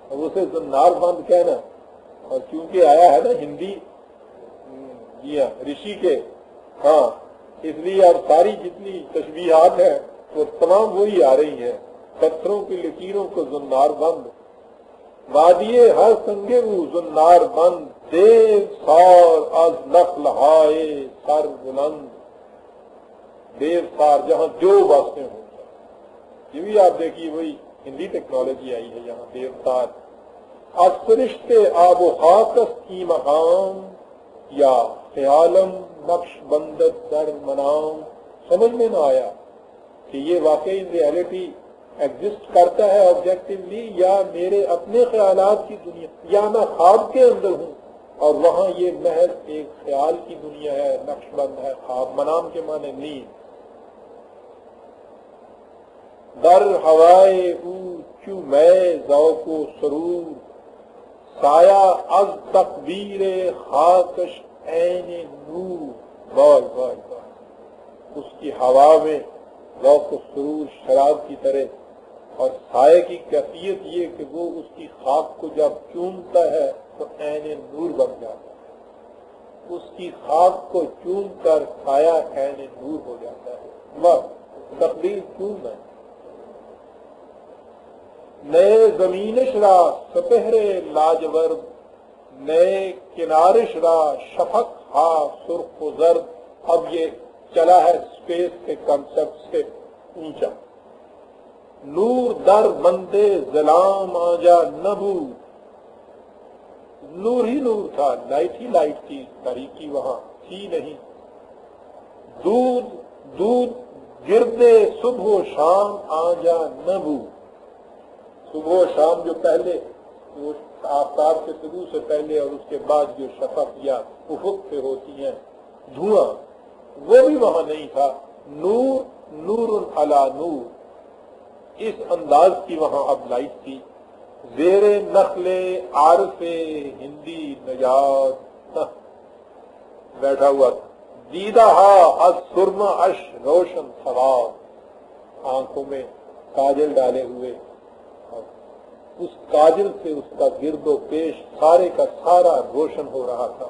اور اسے زنار بند کہنا. اور چونکہ آیا ہے نا ہندی جی ہاں رشی کے، ہاں اس لیے اب ساری جتنی تشبیہات ہیں وہ تمام وہی آ رہی ہیں. پتھروں کی لکیروں کو زنار بند وادی ہر سنگے او زنار بند. دیو سار از نخلہائے سر بلند. دیو سار جہاں جو واسطے ہوں. یہ بھی آپ دیکھیے وہی ہندی ٹیکنالوجی آئی ہے یہاں. دیو سار از فرشتے آب و خاکس کی مقام یا خیالم نقش بندت در منام. سمجھ میں نہ آیا کہ یہ واقعی ریئلٹی ایگزسٹ کرتا ہے آبجیکٹیولی یا میرے اپنے خیالات کی دنیا، یا میں خواب کے اندر ہوں اور وہاں یہ محض ایک خیال کی دنیا ہے، نقش بند ہے خواب. منام کے معنی نیند. در ہوائے او چو میں ذوق و سرور سایہ از تقبیر خاکش عین نور. بار بار بار اس کی ہوا میں ذوق و سرور شراب کی طرح اور سائے کی کیفیت یہ کہ وہ اس کی خاک کو جب چومتا ہے تو عین نور بن جاتا ہے. اس کی خاک کو چوم کر سایہ عین نور ہو جاتا ہے. واہ، تقدیر چومنا. نئے زمینش را سپہرے لاجورد نئے کنارش را شفق ہا سرخ و زرد. اب یہ چلا ہے اسپیس کے کنسپٹ سے اونچا. نور در بندے ظلام آجا نبو. نور ہی نور تھا، لائٹ ہی لائٹ تھی، تاریکی وہاں تھی نہیں. دودھ دودھ گردے صبح و شام آجا نبو. صبح و شام جو پہلے وہ آفتاب کے طلوع سے پہلے اور اس کے بعد جو شفق یا افق پہ ہوتی ہیں دھواں، وہ بھی وہاں نہیں تھا. نور نور علی نور اس انداز کی وہاں اب لائٹ تھی. زیر نخل عارف ہندی نجات بیٹھا ہوا تھا. دیدہ از سرما اش روشن سوار. آنکھوں میں کاجل ڈالے ہوئے، اس کاجل سے اس کا گرد و پیش سارے کا سارا روشن ہو رہا تھا.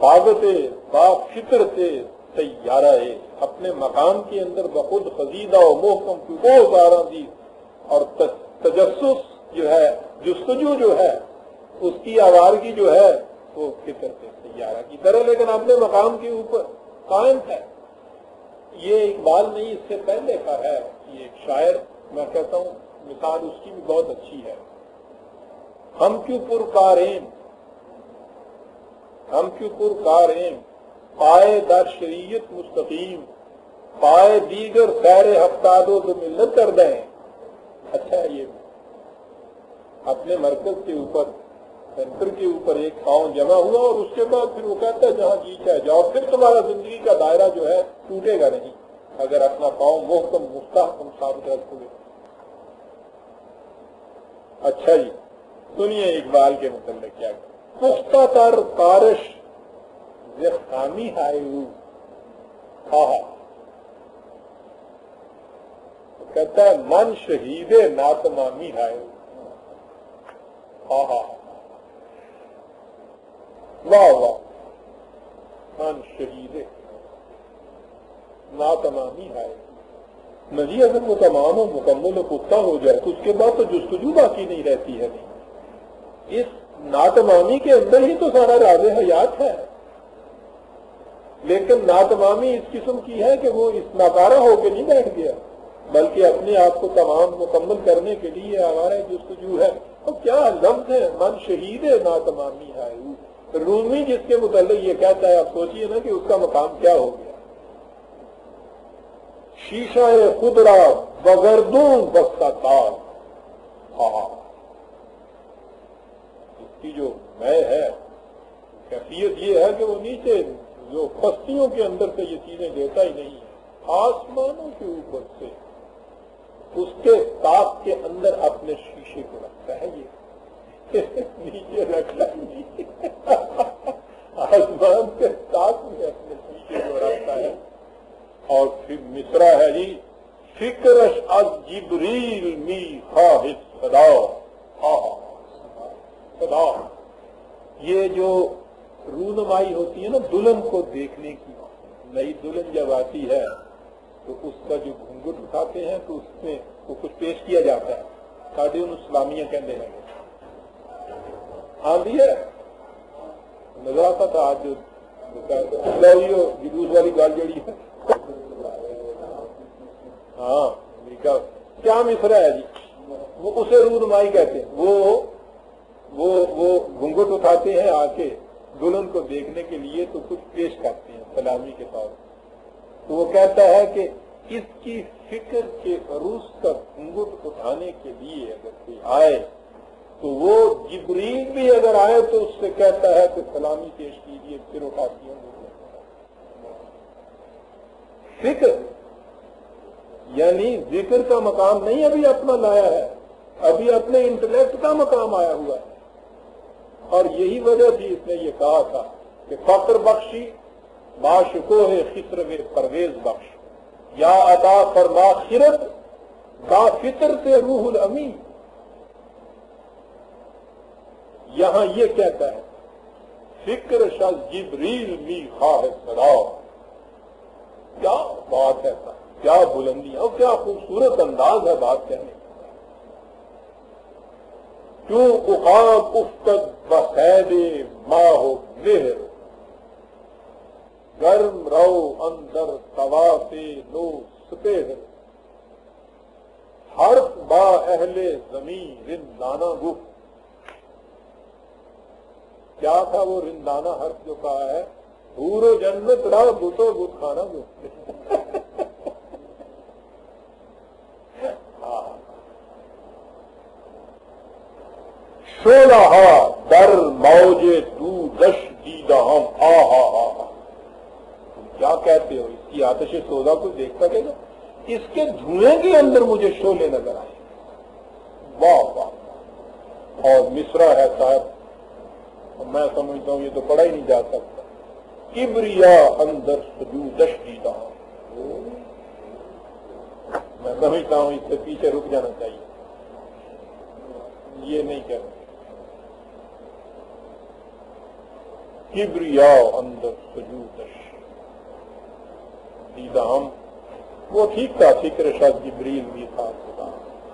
طاقت با فطرت سیارہ ہے، اپنے مقام کے اندر بخود خزیدہ و محکم کی وہ سارا دی، اور تجسس جو ہے، جستجو جو ہے، اس کی آوارگی جو ہے وہ فطرت سیارہ کی طرح، لیکن اپنے مقام کے اوپر قائم ہے۔ یہ اقبال نہیں، اس سے پہلے کا ہے، یہ ایک شاعر، میں کہتا ہوں مثال اس کی بھی بہت اچھی ہے۔ ہم کیوں پرکاریں، ہم کیوں پرکاریں، پائے در شریعت مستقیم، پائے دیگر خیر ہفتادو تو ملت کر دیں۔ اچھا ہے، یہ اپنے مرکز کے اوپر، سینٹر کے اوپر ایک پاؤں جمع ہوا، اور اس کے بعد پھر وہ کہتا ہے جہاں جی چاہے جاؤ، پھر تمہارا زندگی کا دائرہ جو ہے ٹوٹے گا نہیں اگر اپنا پاؤں محکم مستحکم ثابت رکھو گے۔ اچھا جی، سنیے اقبال کے متعلق کیا پختہ تر کارش خامی ہائے کہتا ہے من شہید ناتمامی ہائے، واہ واہ، من شہید ناتمامی ہائے، نہیں اگر وہ تمام و مکمل و پختہ ہو جائے تو اس کے بعد تو جستجو باقی نہیں رہتی ہے۔ نہیں، اس ناتمامی کے اندر ہی تو سارا راز حیات ہے، لیکن ناتمامی اس قسم کی ہے کہ وہ اس ناکارہ ہو کے نہیں بیٹھ گیا، بلکہ اپنے آپ کو تمام مکمل کرنے کے لیے ہمارا جستجو ہے۔ اور کیا لفظ ہے، من شہید ناتمامی ہے۔ رومی جس کے متعلق یہ کہتا ہے، آپ سوچئے نا کہ اس کا مقام کیا ہو گیا۔ شیشہ خدرا بگردوں بستہ تار، اس کی جو میں ہے کیفیت یہ ہے کہ وہ نیچے جو پستیوں کے اندر سے یہ چیزیں دیتا ہی نہیں ہے، آسمانوں کے اوپر سے اس کے طاق کے اندر اپنے شیشے کو رکھتا ہے، یہ نیچے رکھتا نہیں، آسمان کے طاق میں اپنے شیشے کو رکھتا ہے۔ اور پھر مصرع ہے جی، فکرش از جبریل می خواہش صدا، صدا، یہ جو رونمائی ہوتی ہے نا دلہن کو دیکھنے کی، نئی دلہن جب آتی ہے تو اس کا جو گھونگھٹ اٹھاتے ہیں تو اس میں وہ کچھ پیش کیا جاتا ہے، ساڑھے اسلامیہ کہتے ہیں، آندھی ہے نظر آتا تھا آج جو جلوس والی گال جڑی ہے، ہاں کیا مصرع ہے جی، وہ اسے رونمائی کہتے ہیں، وہ گھونگھٹ اٹھاتے ہیں آ کے دلہن کو دیکھنے کے لیے تو کچھ پیش کرتے ہیں سلامی کے طور پر، تو وہ کہتا ہے کہ اس کی فکر کے عروج کا گھونگھٹ اٹھانے کے لیے اگر کوئی آئے تو وہ جبریل بھی اگر آئے تو اس سے کہتا ہے کہ سلامی پیش کیجیے، پھر اٹھاتی ہوں۔ فکر یعنی ذکر کا مقام نہیں ابھی اپنا لایا ہے، ابھی اپنے انٹلیکٹ کا مقام آیا ہوا ہے، اور یہی وجہ تھی اس نے یہ کہا تھا کہ فقر بخشی باشکوہ خسرو پرویز بخش، یا عطا فرما خرد با فطر سے روح الامین۔ یہاں یہ کہتا ہے فکر شاہ جبریل می خواہ صدا، کیا بات ہے، کیا بلندی اور کیا خوبصورت انداز ہے بات کہنے کا۔ کیوں اقاب افتد بخید ماہ مہر، گرم رو اندر طواف نو سپہر، حرف با اہل زمین رندانہ گفت۔ کیا تھا وہ رندانہ حرف جو کہا ہے، حور و جنت را بتو بت خانہ گفت۔ شولہا در موج تو دش دیدہ ہم، تم کیا کہتے ہو، اس کی آتش سودا کو دیکھ سکے گا، اس کے دھوئیں کے اندر مجھے شعلے نظر آئے، واہ واہ۔ اور مصرع ہے صاحب، میں سمجھتا ہوں یہ تو پڑھا ہی نہیں جا سکتا، کبریا اندر سجودش دیدہ ہم، میں سمجھتا ہوں اس سے پیچھے رک جانا چاہیے، یہ نہیں کہہ رہا۔ کبریا اندر سجودش دیدہ ہم. وہ ٹھیک تھا، فکر شاید جبریل بھی تھا.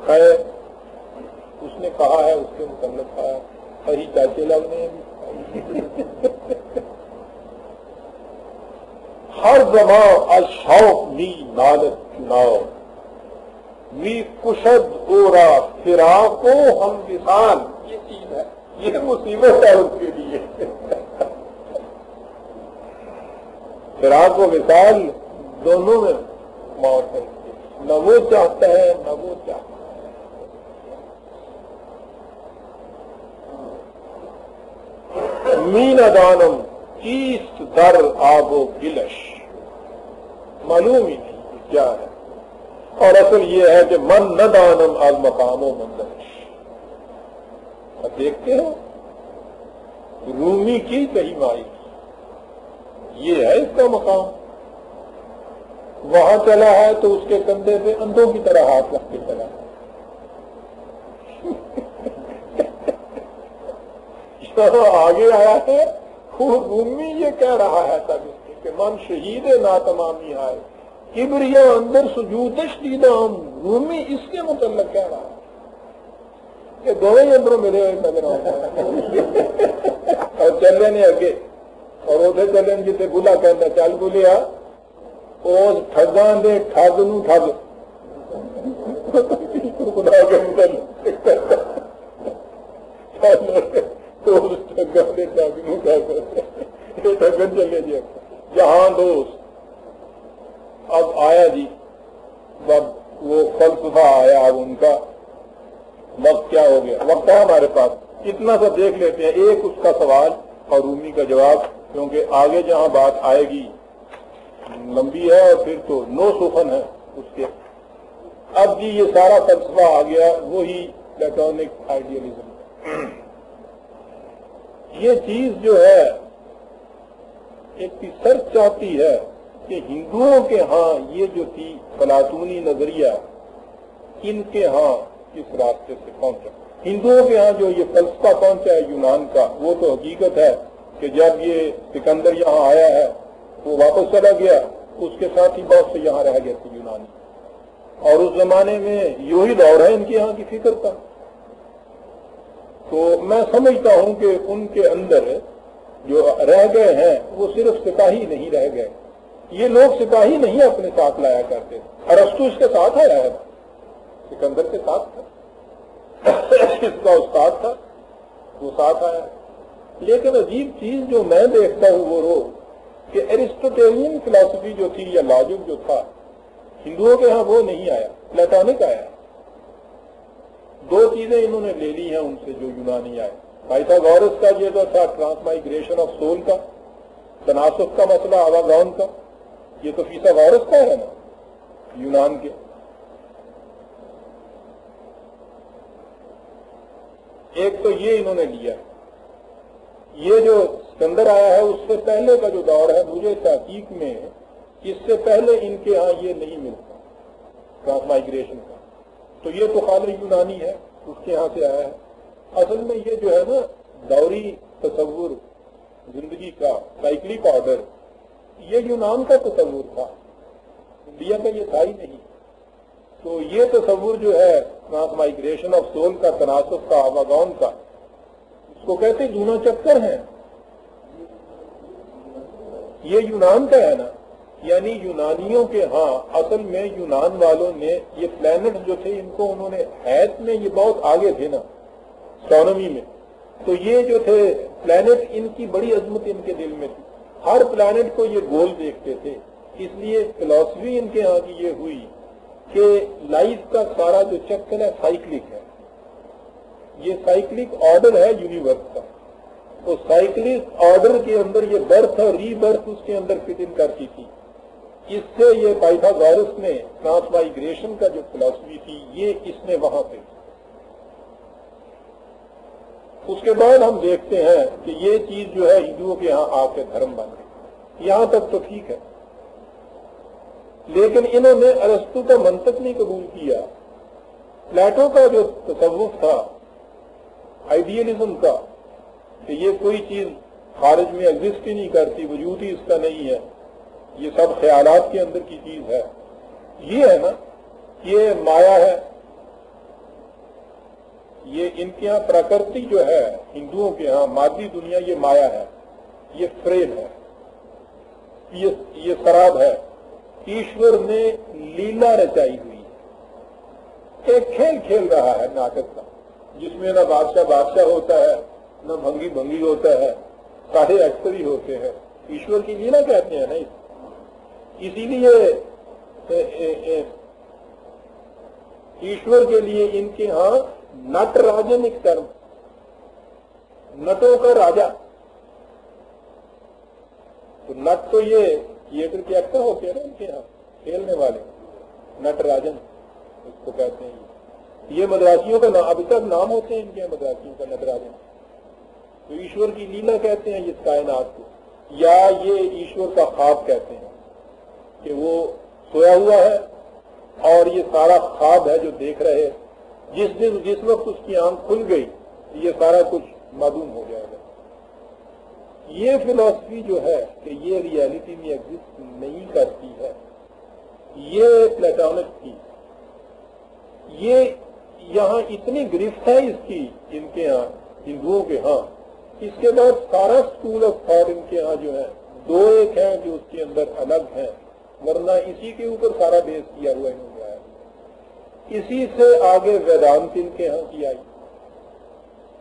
خیر اس نے کہا ہے، اس کے متعلق کہا ہے، ہری چاچے لال نے ہر زمان از شوق می نالت چناؤ می کشد اورا فراق و ہم وصال. یہ چیز ہے، یہ مصیبت ہے اس کے لیے. فراق و وصال دونوں میں موت ہے، نہ وہ چاہتا ہے نہ وہ چاہتا ہے. مین دانم چیست در آب و گلش، معلوم ہی نہیں کیا ہے. اور اصل یہ ہے کہ من نہ دانم از مقام و منزلش. اب دیکھتے ہیں رومی کی کہیں مائی، یہ ہے اس کا مقام. وہاں چلا ہے تو اس کے کندھے پہ اندھوں کی طرح ہاتھ رکھ کے چلا ہے. آگے آیا ہے وہ رومی یہ کہہ رہا ہے تب اس کے کہ من شہید ناتمامی آئے کبریا اندر سجودش دیدہ ہم. رومی اس کے متعلق کہہ رہا ہے کہ دونوں ہی اندروں ملے ہوئے نظر آتے ہیں. اور چلے نے اگے اور ادھر چلے جیسے بلا کہنا چل بولیا اس ٹھگاں دے ٹھگ نو ٹھگ خدا کے متعلق ٹھگن چلے جی. جہاں دوست اب آیا جی وہ فلسفہ آیا. اب ان کا وقت کیا ہو گیا؟ وقت ہے ہمارے پاس، اتنا سا دیکھ لیتے ہیں. ایک اس کا سوال اور رومی کا جواب، کیونکہ آگے جہاں بات آئے گی لمبی ہے اور پھر تو 9 سخن ہے اس کے. اب جی یہ سارا فلسفہ آ گیا، وہی پلیٹونک آئیڈیلزم. یہ چیز جو ہے ایک ریسرچ چاہتی ہے کہ ہندوؤں کے ہاں یہ جو تھی فلاطونی نظریہ ان کے ہاں کس راستے سے پہنچا. ہندوؤں کے ہاں جو یہ فلسفہ پہنچا ہے یونان کا، وہ تو حقیقت ہے کہ جب یہ سکندر یہاں آیا ہے وہ واپس چلا گیا، اس کے ساتھ ہی بہت سے یہاں رہ گئے تھے یونانی. اور اس زمانے میں یہی دور ہے ان کے یہاں کی فکر کا. تو میں سمجھتا ہوں کہ ان کے اندر جو رہ گئے ہیں وہ صرف سپاہی نہیں رہ گئے. یہ لوگ سپاہی نہیں اپنے ساتھ لایا کرتے. ارسطو اس کے ساتھ آیا ہے، سکندر کے ساتھ تھا، اس کا استاد تھا، وہ ساتھ آیا. لیکن عجیب چیز جو میں دیکھتا ہوں وہ روز کہ ایرسٹوٹیلین فلسفی جو تھی یا لاجک جو تھا ہندوؤں کے ہاں وہ نہیں آیا، پلیٹونک آیا. 2 چیزیں انہوں نے لے لی ہیں ان سے جو یونانی آئے. پائتھاگورس کا یہ جو تھا ٹرانسمائگریشن آف سول کا، تناسخ کا مسئلہ آواگون کا، یہ تو فیثاغورس کا ہے نا یونان کے. ایک تو یہ انہوں نے لیا. یہ جو سکندر آیا ہے اس سے پہلے کا جو دور ہے، مجھے تحقیق میں اس سے پہلے ان کے ہاں یہ نہیں ملتا ٹرانسمائگریشن کا. تو یہ تو خالی یونانی ہے، اس کے ہاں سے آیا ہے. اصل میں یہ جو ہے نا دوری تصور زندگی کا سائیکلک آرڈر، یہ یونان کا تصور تھا، انڈیا کا یہ تھا ہی نہیں. تو یہ تصور جو ہے ٹرانسمائگریشن آف سول کا، تناسخ کا، آواگون کا، اس کو کہتے جونا چکر ہیں. یہ یونان کا ہے نا. یعنی یونانیوں کے ہاں اصل میں یونان والوں نے یہ پلانٹ جو تھے ان کو انہوں نے حیات میں یہ بہت آگے تھے نا اسٹرانومی میں. تو یہ جو تھے پلانٹ ان کی بڑی عظمت ان کے دل میں تھی. ہر پلانٹ کو یہ گول دیکھتے تھے. اس لیے فلسفی ان کے ہاں کی یہ ہوئی کہ لائف کا سارا جو چکر ہے سائیکلک ہے. یہ سائیکلک آرڈر ہے یونیورس کا. تو سائیکلک آرڈر کے اندر یہ برتھ اور ری برتھ اس کے اندر فٹ ان کرتی تھی. اس سے یہ پائتھاگورس نے ٹرانسمائگریشن کا جو فلسفی تھی یہ اس نے وہاں پہ. اس کے بعد ہم دیکھتے ہیں کہ یہ چیز جو ہے ہندوؤں کے یہاں آ کے دھرم بن گئی. یہاں تک تو ٹھیک ہے، لیکن انہوں نے ارسطو کا منطق نہیں قبول کیا. پلیٹو کا جو تصوف تھا آئیڈیلزم کا کہ یہ کوئی چیز خارج میں ایگزسٹ ہی نہیں کرتی، وجود ہی اس کا نہیں ہے، یہ سب خیالات کے اندر کی چیز ہے. یہ ہے نا، یہ مایا ہے. یہ ان کے ہاں پرکرتی جو ہے، ہندوؤں کے ہاں مادی دنیا یہ مایا ہے، یہ فریم ہے، یہ سراب ہے. ایشور نے لیلا رچائی ہوئی ہے، ایک کھیل کھیل رہا ہے ناٹک کا، جس میں نہ بادشاہ بادشاہ ہوتا ہے، نہ بھنگی بھنگی ہوتا ہے، سارے ایکٹر ہی ہوتے ہیں. ایشور کی لیلا کہتے ہیں نا. اسی لیے ایشور کے لیے ان کے ہاں نٹ راجن ایک ٹرم، نٹوں کا راجا. تو نٹ تو یہ تھیٹر کے ایکٹر ہوتے ہیں نا ان کے یہاں، کھیلنے والے، نٹ راجن اس کو کہتے ہیں. یہ مدراسیوں کا نام، ابھی تک نام ہوتے ہیں ان کے یہاں مدراسیوں کا، نٹ راجن. تو ایشور کی لیلا کہتے ہیں اس کائنات کو، یا یہ ایشور کا خواب کہتے ہیں کہ وہ سویا ہوا ہے اور یہ سارا خواب ہے جو دیکھ رہے. جس وقت اس کی آنکھ کھل گئی یہ سارا کچھ معلوم ہو جائے گا. یہ فلسفی جو ہے کہ یہ ریالٹی میں ایگزسٹ نہیں کرتی ہے، یہ پلیٹونک تھی. یہ یہاں اتنی گرفت ہے اس کی ان کے ہاں، ہندوؤں کے ہاں. اس کے بعد سارا اسکول آف تھاٹ ان کے ہاں جو ہے، دو ایک ہیں جو اس کے اندر الگ ہیں، ورنہ اسی کے اوپر سارا بیس کیا ہوا انہوں نے آیا. اسی سے آگے ویدانت ان کے ہاں کی آئی،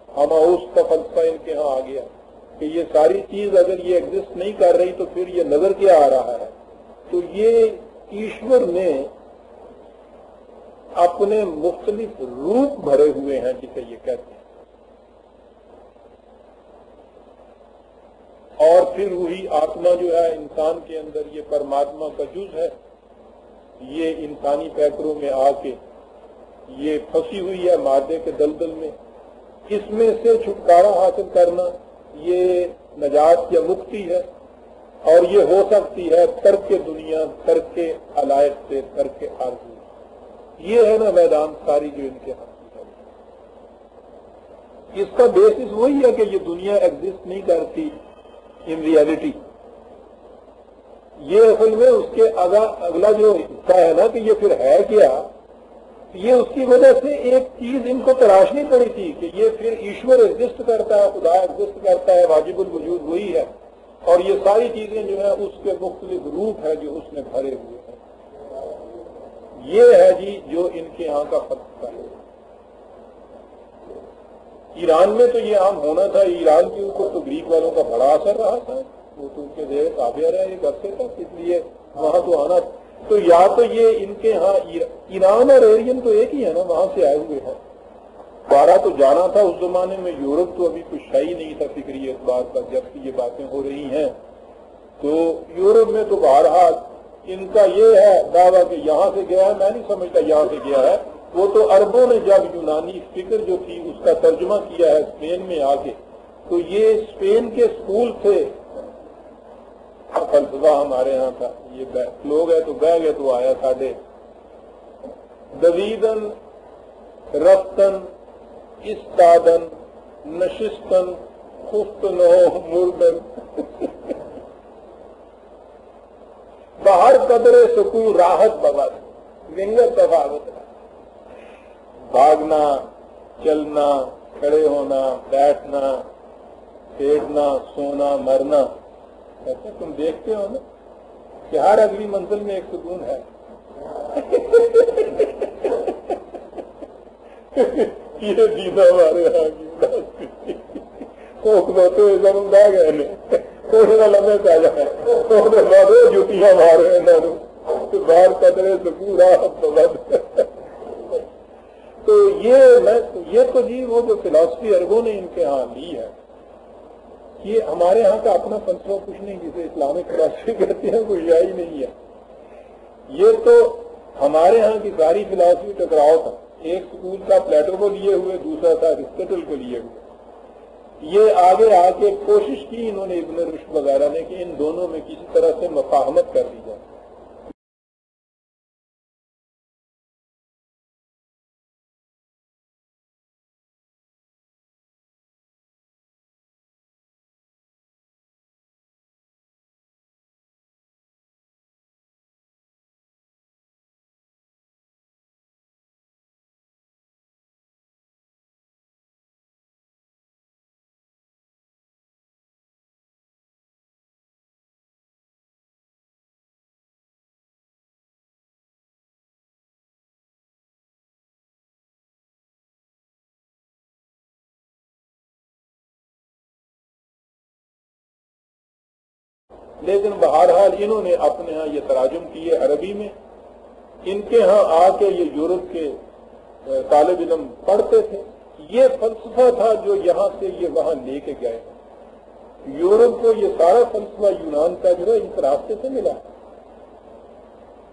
ہماؤس کا فلسفہ ان کے ہاں آ گیا کہ یہ ساری چیز اگر یہ ایگزسٹ نہیں کر رہی تو پھر یہ نظر کیا آ رہا ہے. تو یہ ایشور نے اپنے مختلف روپ بھرے ہوئے ہیں جسے یہ کہتے ہیں، اور پھر وہی آتما جو ہے انسان کے اندر، یہ پرماتما کا جز ہے. یہ انسانی پیکروں میں آ کے یہ پھنسی ہوئی ہے مادے کے دلدل میں. اس میں سے چھٹکارا حاصل کرنا یہ نجات یا مکتی ہے، اور یہ ہو سکتی ہے ترک دنیا، ترک علائق سے، ترک آرزو. یہ ہے نا ویدانت ساری جو ان کے ہاتھ ہے. اس کا بیسس وہی ہے کہ یہ دنیا ایگزسٹ نہیں کرتی ان ریالٹی. یہ اصل میں اس کے اگلا جو حصہ ہے نا کہ یہ پھر ہے کیا، یہ اس کی وجہ سے ایک چیز ان کو تراشنی پڑی تھی کہ یہ پھر ایشور ایگزسٹ کرتا ہے، خدا ایگزسٹ کرتا ہے، واجب الوجود وہی ہے، اور یہ ساری چیزیں جو ہیں اس کے مختلف روپ ہیں جو اس نے بھرے ہوئے ہیں. یہ ہے جی جو ان کے یہاں کا فلسفہ ہے. ایران میں تو یہ عام ہونا تھا. ایران کے اوپر تو گریک والوں کا بڑا اثر رہا تھا، وہ تو ان کے زیر تابع رہے ایک عرصے تک، اس لیے وہاں تو آنا. تو یا تو یہ ان کے ہاں ایران اور ایرین تو ایک ہی ہے نا، وہاں سے آئے ہوئے ہیں. بارہ تو جانا تھا اس زمانے میں. یورپ تو ابھی کچھ ہے ہی نہیں تھا فکری اعتبار پر جب یہ باتیں ہو رہی ہیں. تو یورپ میں تو بہرحال ان کا یہ ہے دعویٰ کہ یہاں سے گیا ہے. میں نہیں سمجھتا یہاں سے گیا ہے. وہ تو عربوں نے جب یونانی فکر جو تھی اس کا ترجمہ کیا ہے اسپین میں آ کے، تو یہ اسپین کے اسکول تھے. فلسفہ ہمارے ہاں تھا، یہ لوگ ہے تو بہ گئے تو آیا ساڈے. دویدن رفتن استادن نشستن خفتنو مردن باہر قدر سکون راحت بغد ونگر تفاوت. بھاگنا، چلنا، کھڑے ہونا، بیٹھنا، لیٹنا، سونا، مرنا، ایسا تم دیکھتے ہو نا کہ ہر اگلی منزل میں ایک سکون ہے. یہ دیدہ ہمارے یہاں کی زمین بہ گئے تھوڑے نہ لمبے پہ جائے تھوڑے بڑے جتیاں مارے باہر قدرے سکون راحت بغد. تو یہ تو جی وہ جو فلاسفی عربوں نے ان کے ہاں لی ہے، یہ ہمارے ہاں کا اپنا فلسفہ کچھ نہیں، جسے اسلامک فلاسفی کہتے ہیں کوئی ہی نہیں ہے. یہ تو ہمارے ہاں کی ساری فلاسفی ٹکراؤ تھا. ایک سکول تھا پلیٹو کو لیے ہوئے، دوسرا تھا ارسطوٹل کو لیے ہوئے. یہ آگے آ کے کوشش کی انہوں نے ابن رشد وغیرہ نے کہ ان دونوں میں کسی طرح سے مفاہمت کر دی جائے. لیکن بہرحال انہوں نے اپنے ہاں یہ تراجم کیے عربی میں. ان کے ہاں آ کے یہ یورپ کے طالب علم پڑھتے تھے. یہ فلسفہ تھا جو یہاں سے یہ وہاں لے کے گئے. یورپ کو یہ سارا فلسفہ یونان کا جو ہے اس راستے سے ملا.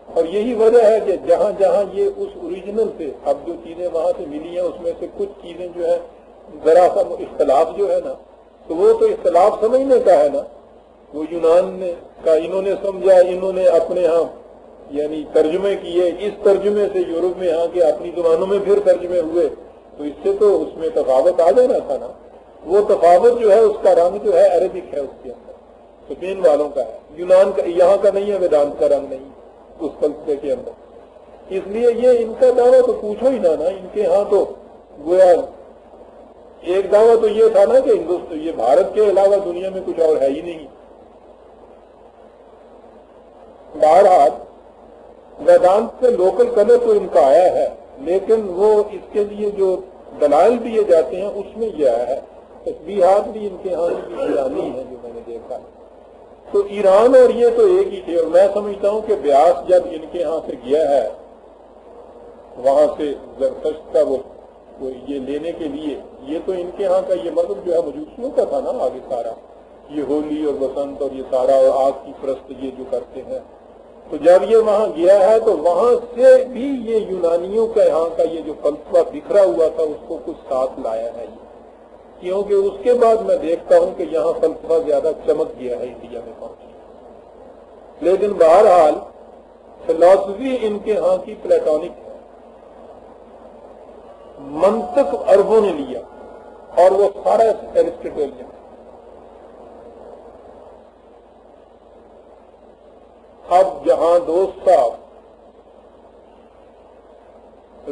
اور یہی وجہ ہے کہ جہاں جہاں یہ اس اوریجنل سے اب جو چیزیں وہاں سے ملی ہیں اس میں سے کچھ چیزیں جو ہے ذرا سا اختلاف جو ہے نا، تو وہ تو اختلاف سمجھنے کا ہے نا. وہ یونان نے کا انہوں نے سمجھا، انہوں نے اپنے ہاں یعنی ترجمے کیے. اس ترجمے سے یورپ میں آ کے اپنی زبانوں میں پھر ترجمے ہوئے، تو اس سے تو اس میں تفاوت آ جانا تھا نا. وہ تفاوت جو ہے اس کا رنگ جو ہے عربک ہے، اس کے اندر اسپین والوں کا ہے، یونان کا یہاں کا نہیں ہے. ویدانت کا رنگ نہیں اس فلسفے کے اندر. اس لیے یہ ان کا دعویٰ تو پوچھو ہی نہ نا. ان کے ہاں تو گویا ایک دعویٰ تو یہ تھا نا کہ ہندوستان یہ بھارت کے علاوہ دنیا میں کچھ اور ہے ہی نہیں. بہرحال ویدانت سے لوکل کلر تو ان کا آیا ہے، لیکن وہ اس کے لیے جو دلائل دیے جاتے ہیں اس میں یہ آیا ہے. تشبیہات بھی ان کے ہاں کی ایرانی ہیں جو میں نے دیکھا. تو ایران اور یہ تو ایک ہی تھے. اور میں سمجھتا ہوں کہ بیاس جب ان کے ہاں سے گیا ہے وہاں سے زرتشت کا وہ یہ لینے کے لیے، یہ تو ان کے ہاں کا یہ مذہب جو ہے مجوسیوں کا تھا نا. آگے سارا یہ ہولی اور بسنت اور یہ سارا اور آگ کی پرست یہ جو کرتے ہیں، تو جب یہ وہاں گیا ہے تو وہاں سے بھی یہ یونانیوں کا یہاں کا یہ جو فلسفہ بکھرا ہوا تھا اس کو کچھ ساتھ لایا ہے. کیونکہ اس کے بعد میں دیکھتا ہوں کہ یہاں فلسفہ زیادہ چمک گیا ہے انڈیا میں پہنچ. لیکن بہرحال فلسفی ان کے ہاں کی پلیٹونک ہے. منطق عربوں نے لیا اور وہ سارا ایرسٹوٹلین. اب جہاں دوست صاحب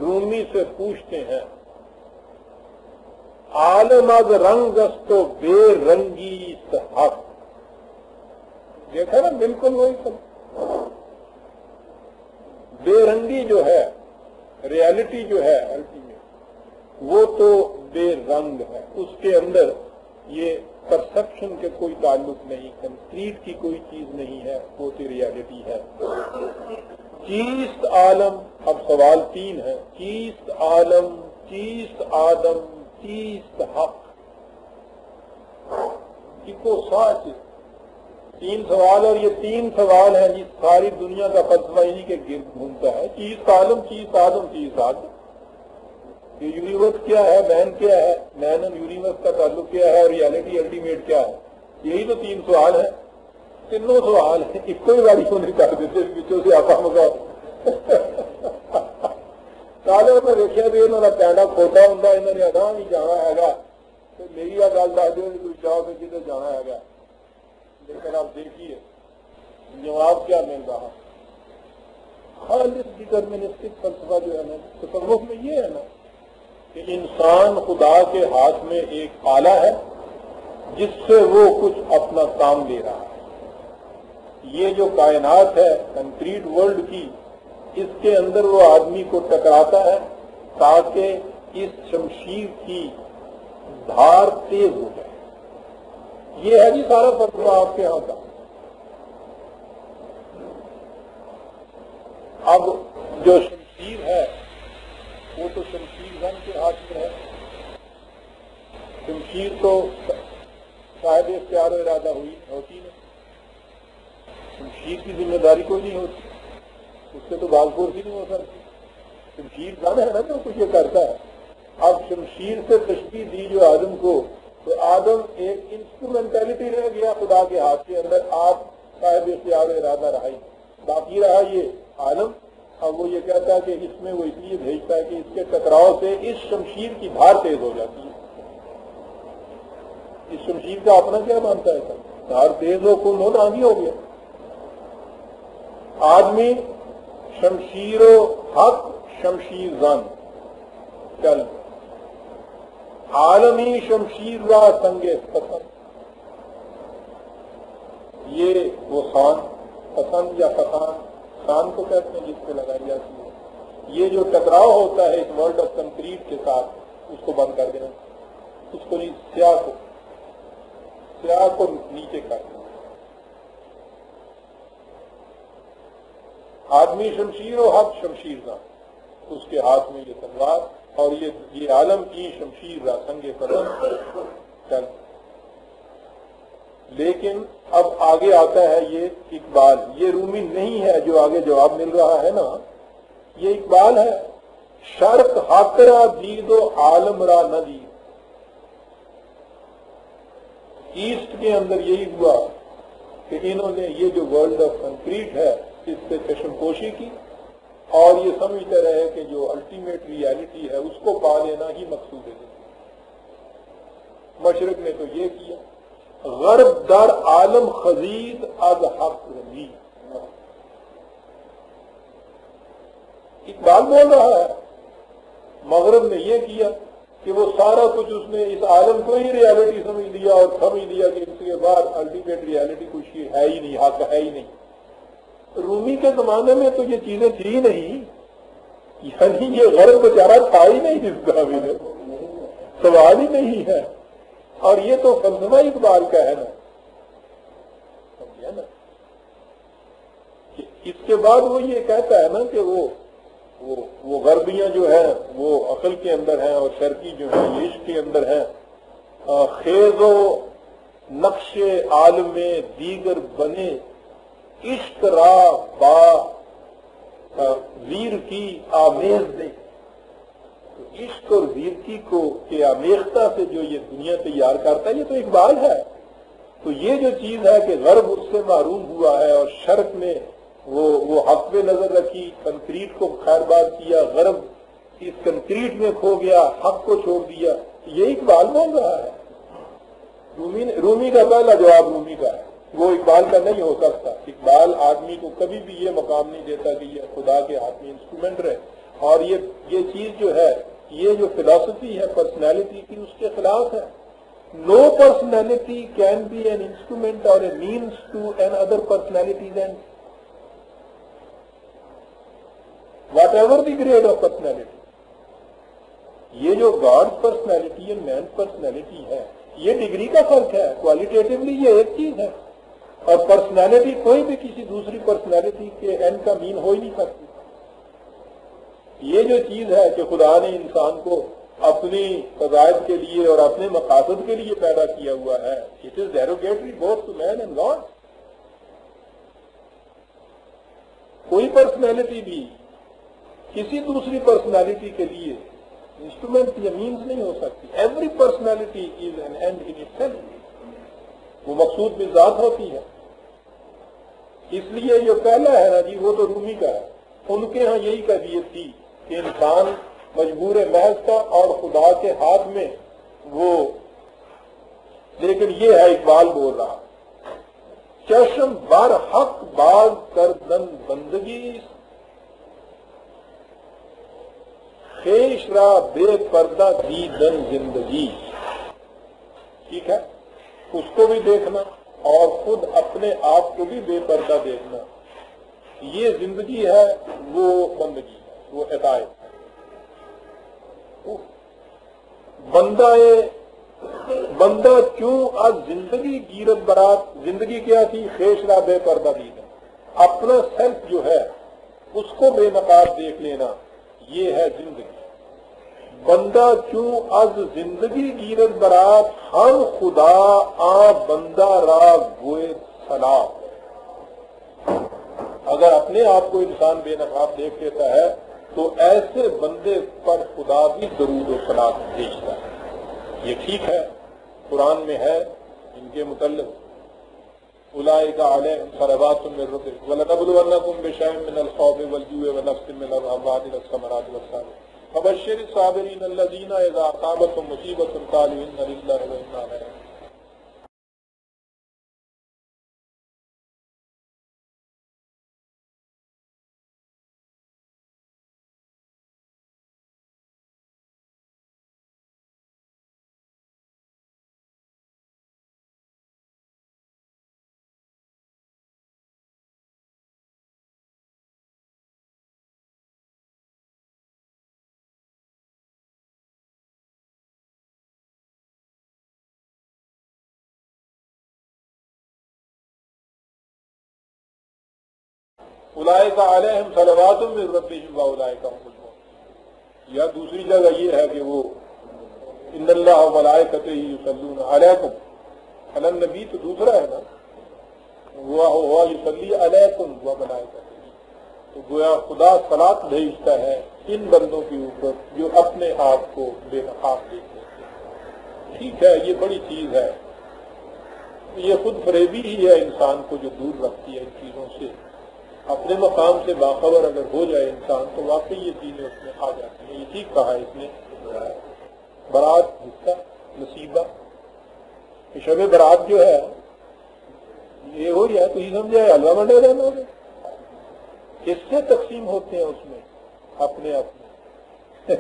رومی سے پوچھتے ہیں عالم از رنگ است و بے رنگی حق، دیکھا نا بالکل وہی سب. بے رنگی جو ہے ریالٹی جو ہے الٹیمیٹ وہ تو بے رنگ ہے. اس کے اندر یہ پرسپشن کے کوئی تعلق نہیں، کنکریٹ کی کوئی چیز نہیں ہے، وہ تو ریالٹی ہے. چیست عالم، اب سوال 3 ہے. چیست عالم، چیست آدم، چیست حق. کو ساتھ 3 سوال، اور یہ 3 سوال ہیں جس ساری دنیا کا فلسفہ انہی کے گرد گھومتا ہے. چیست عالم، چیست آدم، چیست حق. یہ یونیورس کیا ہے، مین کیا ہے، مین اور یونیورس کا تعلق کیا ہے، اور ریالٹی الٹیمیٹ کیا ہے. یہی تو 3 سوال ہیں. تینوں سوال ہیں ایک کوئی گاڑی کو نہیں کر دیتے بچوں سے آپا مگا. سالے میں دیکھا بھی انہوں نے پینڈا کھوٹا ہوں انہوں نے ادا نہیں جانا ہے. میری آ گل دس دو کوئی جاؤ کہ جدھر جانا ہے. لیکن آپ دیکھیے جواب کیا مل رہا. خالص ڈٹرمنسٹک فلسفہ جو ہے نا تصوف میں یہ ہے نا کہ انسان خدا کے ہاتھ میں ایک آلہ ہے جس سے وہ کچھ اپنا کام لے رہا ہے. یہ جو کائنات ہے کنکریٹ ورلڈ کی، اس کے اندر وہ آدمی کو ٹکراتا ہے تاکہ اس شمشیر کی دھار تیز ہو جائے. یہ ہے جی سارا فلسفہ آپ کے یہاں کا. اب جو شمشیر ہے وہ تو شمشیر زن کے ہاتھ میں ہے. شمشیر تو شاید اختیار و ارادہ ہوتی نہیں. شمشیر کی ذمہ داری کوئی نہیں ہوتی، اس سے تو باز پورسی نہیں ہو سکتی. شمشیر زن ہے نا جو کچھ یہ کرتا ہے. اب شمشیر سے تشبیہ دی جو آدم کو، تو آدم ایک انسٹرومنٹلٹی رہ گیا خدا کے ہاتھ کے اندر. آپ صاحب اختیار و ارادہ رہا ہی، باقی رہا یہ عالم. اب وہ یہ کہتا ہے کہ اس میں وہ اس لیے بھیجتا ہے کہ اس کے ٹکراؤ سے اس شمشیر کی دھار تیز ہو جاتی ہے. اس شمشیر کا اپنا کیا مانتا ہے سر؟ دھار تیز ہو کن ہو آندھی ہو گیا. آدمی شمشیر و حق شمشیر زن چل عالمی شمشیر را سنگے پسند. یہ وہ خان پسند یا فسان خان کو کہتے ہیں جس پہ لگائی جاتی ہے. یہ جو ٹکراؤ ہوتا ہے اس ورلڈ آف کنکریٹ کے ساتھ اس کو بند کر دینا، اس کو سیاہ کو نیچے کر دینا. آدمی شمشیر و حق شمشیر نہ، اس کے ہاتھ میں یہ تلوار اور یہ عالم کی شمشیر را سنگ قدم چل. لیکن اب آگے آتا ہے یہ اقبال، یہ رومی نہیں ہے جو آگے جواب مل رہا ہے نا، یہ اقبال ہے. شرق حق را دید و عالم را نہ دید. ایسٹ کے اندر یہی ہوا کہ انہوں نے یہ جو ورلڈ آف کنکریٹ ہے اس سے چشم پوشی کی اور یہ سمجھتے رہے کہ جو الٹیمیٹ ریالٹی ہے اس کو پا لینا ہی مقصود ہے. مشرق نے تو یہ کیا، غرب در عالم خزید از حق رمی. اقبال بول رہا ہے مغرب نے یہ کیا کہ وہ سارا کچھ اس نے اس عالم کو ہی ریالٹی سمجھ لیا اور سمجھ لیا کہ اس کے بعد الٹیمیٹ ریالٹی کچھ ہے ہی نہیں، حق ہے ہی نہیں. رومی کے زمانے میں تو یہ چیزیں تھی نہیں، یعنی یہ غرب بیچارہ تھا ہی نہیں جس کا ابھی سوال ہی نہیں ہے. اور یہ تو فلسفہ اقبال کا ہے نا، سمجھا نا. اس کے بعد وہ یہ کہتا ہے نا کہ وہ غربیاں جو ہیں وہ عقل کے اندر ہیں اور شرقی جو ہیں یہ عشق کے اندر ہیں. خیز و نقش عالم دیگر بنے عشق را با ویر کی آمیز دے. عشق اور ویرکی کو کہ آمیختہ سے جو یہ دنیا تیار کرتا ہے یہ تو اقبال ہے. تو یہ جو چیز ہے کہ غرب اس سے معروم ہوا ہے اور شرق نے وہ حق پہ نظر رکھی، کنکریٹ کو خیر بات کیا، غرب اس کنکریٹ میں کھو گیا، حق کو چھوڑ دیا. یہ اقبال بول رہا ہے. رومی کا پہلا جواب رومی کا ہے، وہ اقبال کا نہیں ہو سکتا. اقبال آدمی کو کبھی بھی یہ مقام نہیں دیتا کہ یہ خدا کے ہاتھ میں انسٹرومنٹ رہے. اور یہ چیز جو ہے، یہ جو فلسفی ہے پرسنالٹی کی، اس کے خلاف ہے. No personality can be an instrument or a means to another personality's end. Whatever the grade of personality. یہ جو گاڈ پرسنالٹی اور مین پرسنالٹی ہے یہ ڈگری کا فرق ہے. کوالٹیٹیولی یہ ایک چیز ہے اور پرسنالٹی کوئی بھی کسی دوسری پرسنالٹی کے اینڈ کا مین ہو ہی نہیں سکتی. یہ جو چیز ہے کہ خدا نے انسان کو اپنی فضائل کے لیے اور اپنے مقاصد کے لیے پیدا کیا ہوا ہے. It is derogatory both to man and god. کوئی پرسنالٹی بھی کسی دوسری پرسنالٹی کے لیے انسٹرومنٹ یا مینز نہیں ہو سکتی. Every personality is an and in it self. وہ مقصود بھی ذات ہوتی ہے. اس لیے جو پہلا ہے نا جی وہ تو رومی کا ہے. ان کے ہاں یہی کیفیت تھی کہ انسان مجبور محض تھا اور خدا کے ہاتھ میں وہ. لیکن یہ ہے اقبال بول رہا چشم بر حق باز کردن بندگی خیش را بے پردہ دیدن زندگی. ٹھیک ہے، اس کو بھی دیکھنا اور خود اپنے آپ کو بھی بے پردہ دیکھنا. یہ زندگی ہے، وہ بندگی ہے، وہ عطایت ہے. بندہ کیوں از زندگی گیرت برات. زندگی کیا تھی؟ خیش را بے پردہ دیدن. اپنا سیلف جو ہے اس کو بے نقاب دیکھ لینا، یہ ہے زندگی. بندہ کیوں از زندگی گیرت برات ہم خدا آ بندہ را گوئے سلام. اگر اپنے آپ کو انسان بے نقاب دیکھ لیتا ہے تو ایسے بندے پر خدا بھی درود و صلات بھیجتا ہے. یہ ٹھیک ہے، قرآن میں ہے ان کے متعلق اولئک علیہم صلوات من ربہم وَلَنَبْلُوَنَّکُم بِشَیْءٍ مِّنَ الْخَوْفِ وَالْجُوعِ وَنَقْصٍ مِّنَ الْأَمْوَالِ وَالثَّمَرَاتِ وَالصَّابِرِينَ فَبَشِّرِ الصَّابِرِينَ الَّذِينَ إِذَا أَصَابَتْهُم مُّصِیبَةٌ قَالُوا إِنَّا لِلَّهِ وَإِنَّا إِلَیْهِ اولئک علیہم صلوات من ربہم واولئک هم المؤمنون. یا دوسری جگہ یہ ہے کہ وہ ان اللہ وملائکتہ یصلون علیکم علی النبی، تو دوسرا ہے نا، وہ یصلی علیکم وملائکتہ، تو گویا خدا صلاۃ بھیجتا ہے ان بندوں کے اوپر جو اپنے آپ کو بے نقاب دیکھتے ہیں. ٹھیک ہے، یہ بڑی چیز ہے، یہ خود فریبی ہی ہے انسان کو جو دور رکھتی ہے ان چیزوں سے. اپنے مقام سے باخبر اگر ہو جائے انسان تو واقعی یہ چیزیں اس میں آ جاتی ہیں. یہ ٹھیک کہا ہے اس نے. برات حصہ نصیبہ، شب برات جو ہے یہ ہو ہے تو یہ سمجھا ہے حلوہ منڈے رہنا ہوگا، کس سے تقسیم ہوتے ہیں اس میں اپنے اپنے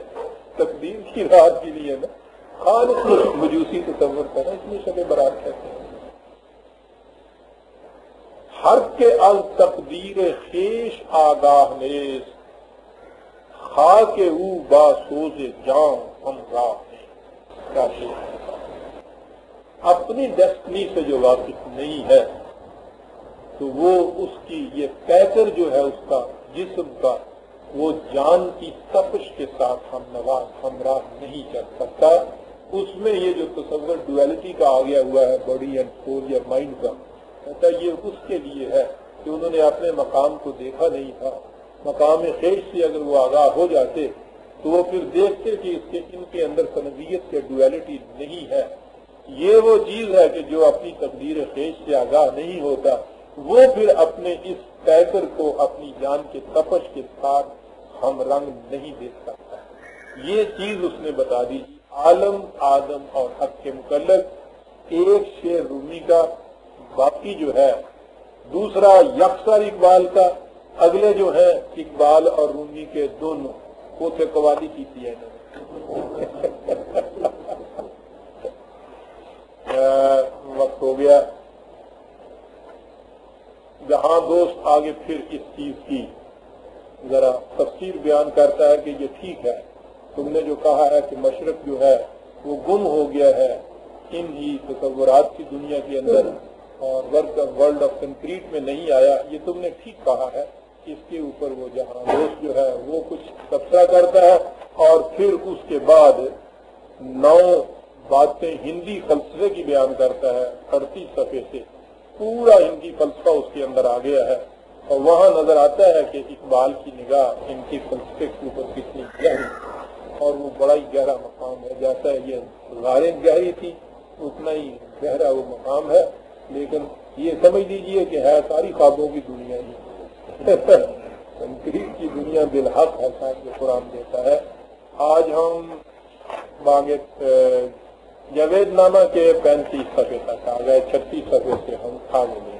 تقدیر کی رات کے لیے نا، خالص مجوسی تصور کرنا، اس میں شب برات کہتے ہیں. ہر کے از تقدیر خیش آگاہ نیز، خاک او با سوز جان ہم راہ. اپنی ڈیسٹنی سے جو واقف نہیں ہے تو وہ اس کی یہ پیکر جو ہے اس کا جسم کا، وہ جان کی تپش کے ساتھ ہمراہ نہیں چل سکتا. اس میں یہ جو تصور ڈویلٹی کا آ گیا ہوا ہے باڈی اینڈ سول یا مائنڈ کا، کہتا یہ اس کے لیے ہے کہ انہوں نے اپنے مقام کو دیکھا نہیں تھا. مقام خیش سے اگر وہ آگاہ ہو جاتے تو وہ پھر دیکھتے کہ ان کے اندر تنویت یا ڈویلٹی نہیں ہے. یہ وہ چیز ہے کہ جو اپنی تقدیر خیش سے آگاہ نہیں ہوتا وہ پھر اپنے اس پیکر کو اپنی جان کے تپش کے ساتھ ہم رنگ نہیں دیکھ سکتا. یہ چیز اس نے بتا دی. عالم آدم اور حق کے مکلف ایک شعر رومی کا، باقی جو ہے دوسرا یکسر اقبال کا. اگلے جو ہے اقبال اور رومی کے دونوں کوتے قوالی کی ہے وقت ہو گیا. جہاں دوست آگے پھر اس چیز کی ذرا تفسیر بیان کرتا ہے کہ یہ ٹھیک ہے، تم نے جو کہا ہے کہ مشرق جو ہے وہ گم ہو گیا ہے ان ہی تصورات کی دنیا کے اندر اور ورلڈ آف کنکریٹ میں نہیں آیا، یہ تم نے ٹھیک کہا ہے. اس کے اوپر وہ جہاں دوست جو ہے وہ کچھ تبصرہ کرتا ہے اور پھر اس کے بعد 9 باتیں ہندی فلسفے کی بیان کرتا ہے. 38 صفحے سے پورا ہندی فلسفہ اس کے اندر آ گیا ہے اور وہاں نظر آتا ہے کہ اقبال کی نگاہ ان کی فلسفے کے اوپر کتنی گہری، اور وہ بڑا ہی گہرا مقام ہے. جیسا یہ غاریں گہری تھی اتنا ہی گہرا وہ مقام ہے. لیکن یہ سمجھ لیجئے کہ ہے ساری خوابوں کی دنیا ہی تنقید کی دنیا بالحق ہے صاحب جو قرآن دیتا ہے. آج ہم مانگے جاوید نامہ کے 35 صفحے تک آ گئے، 36 صفحے سے ہم آگے لیں.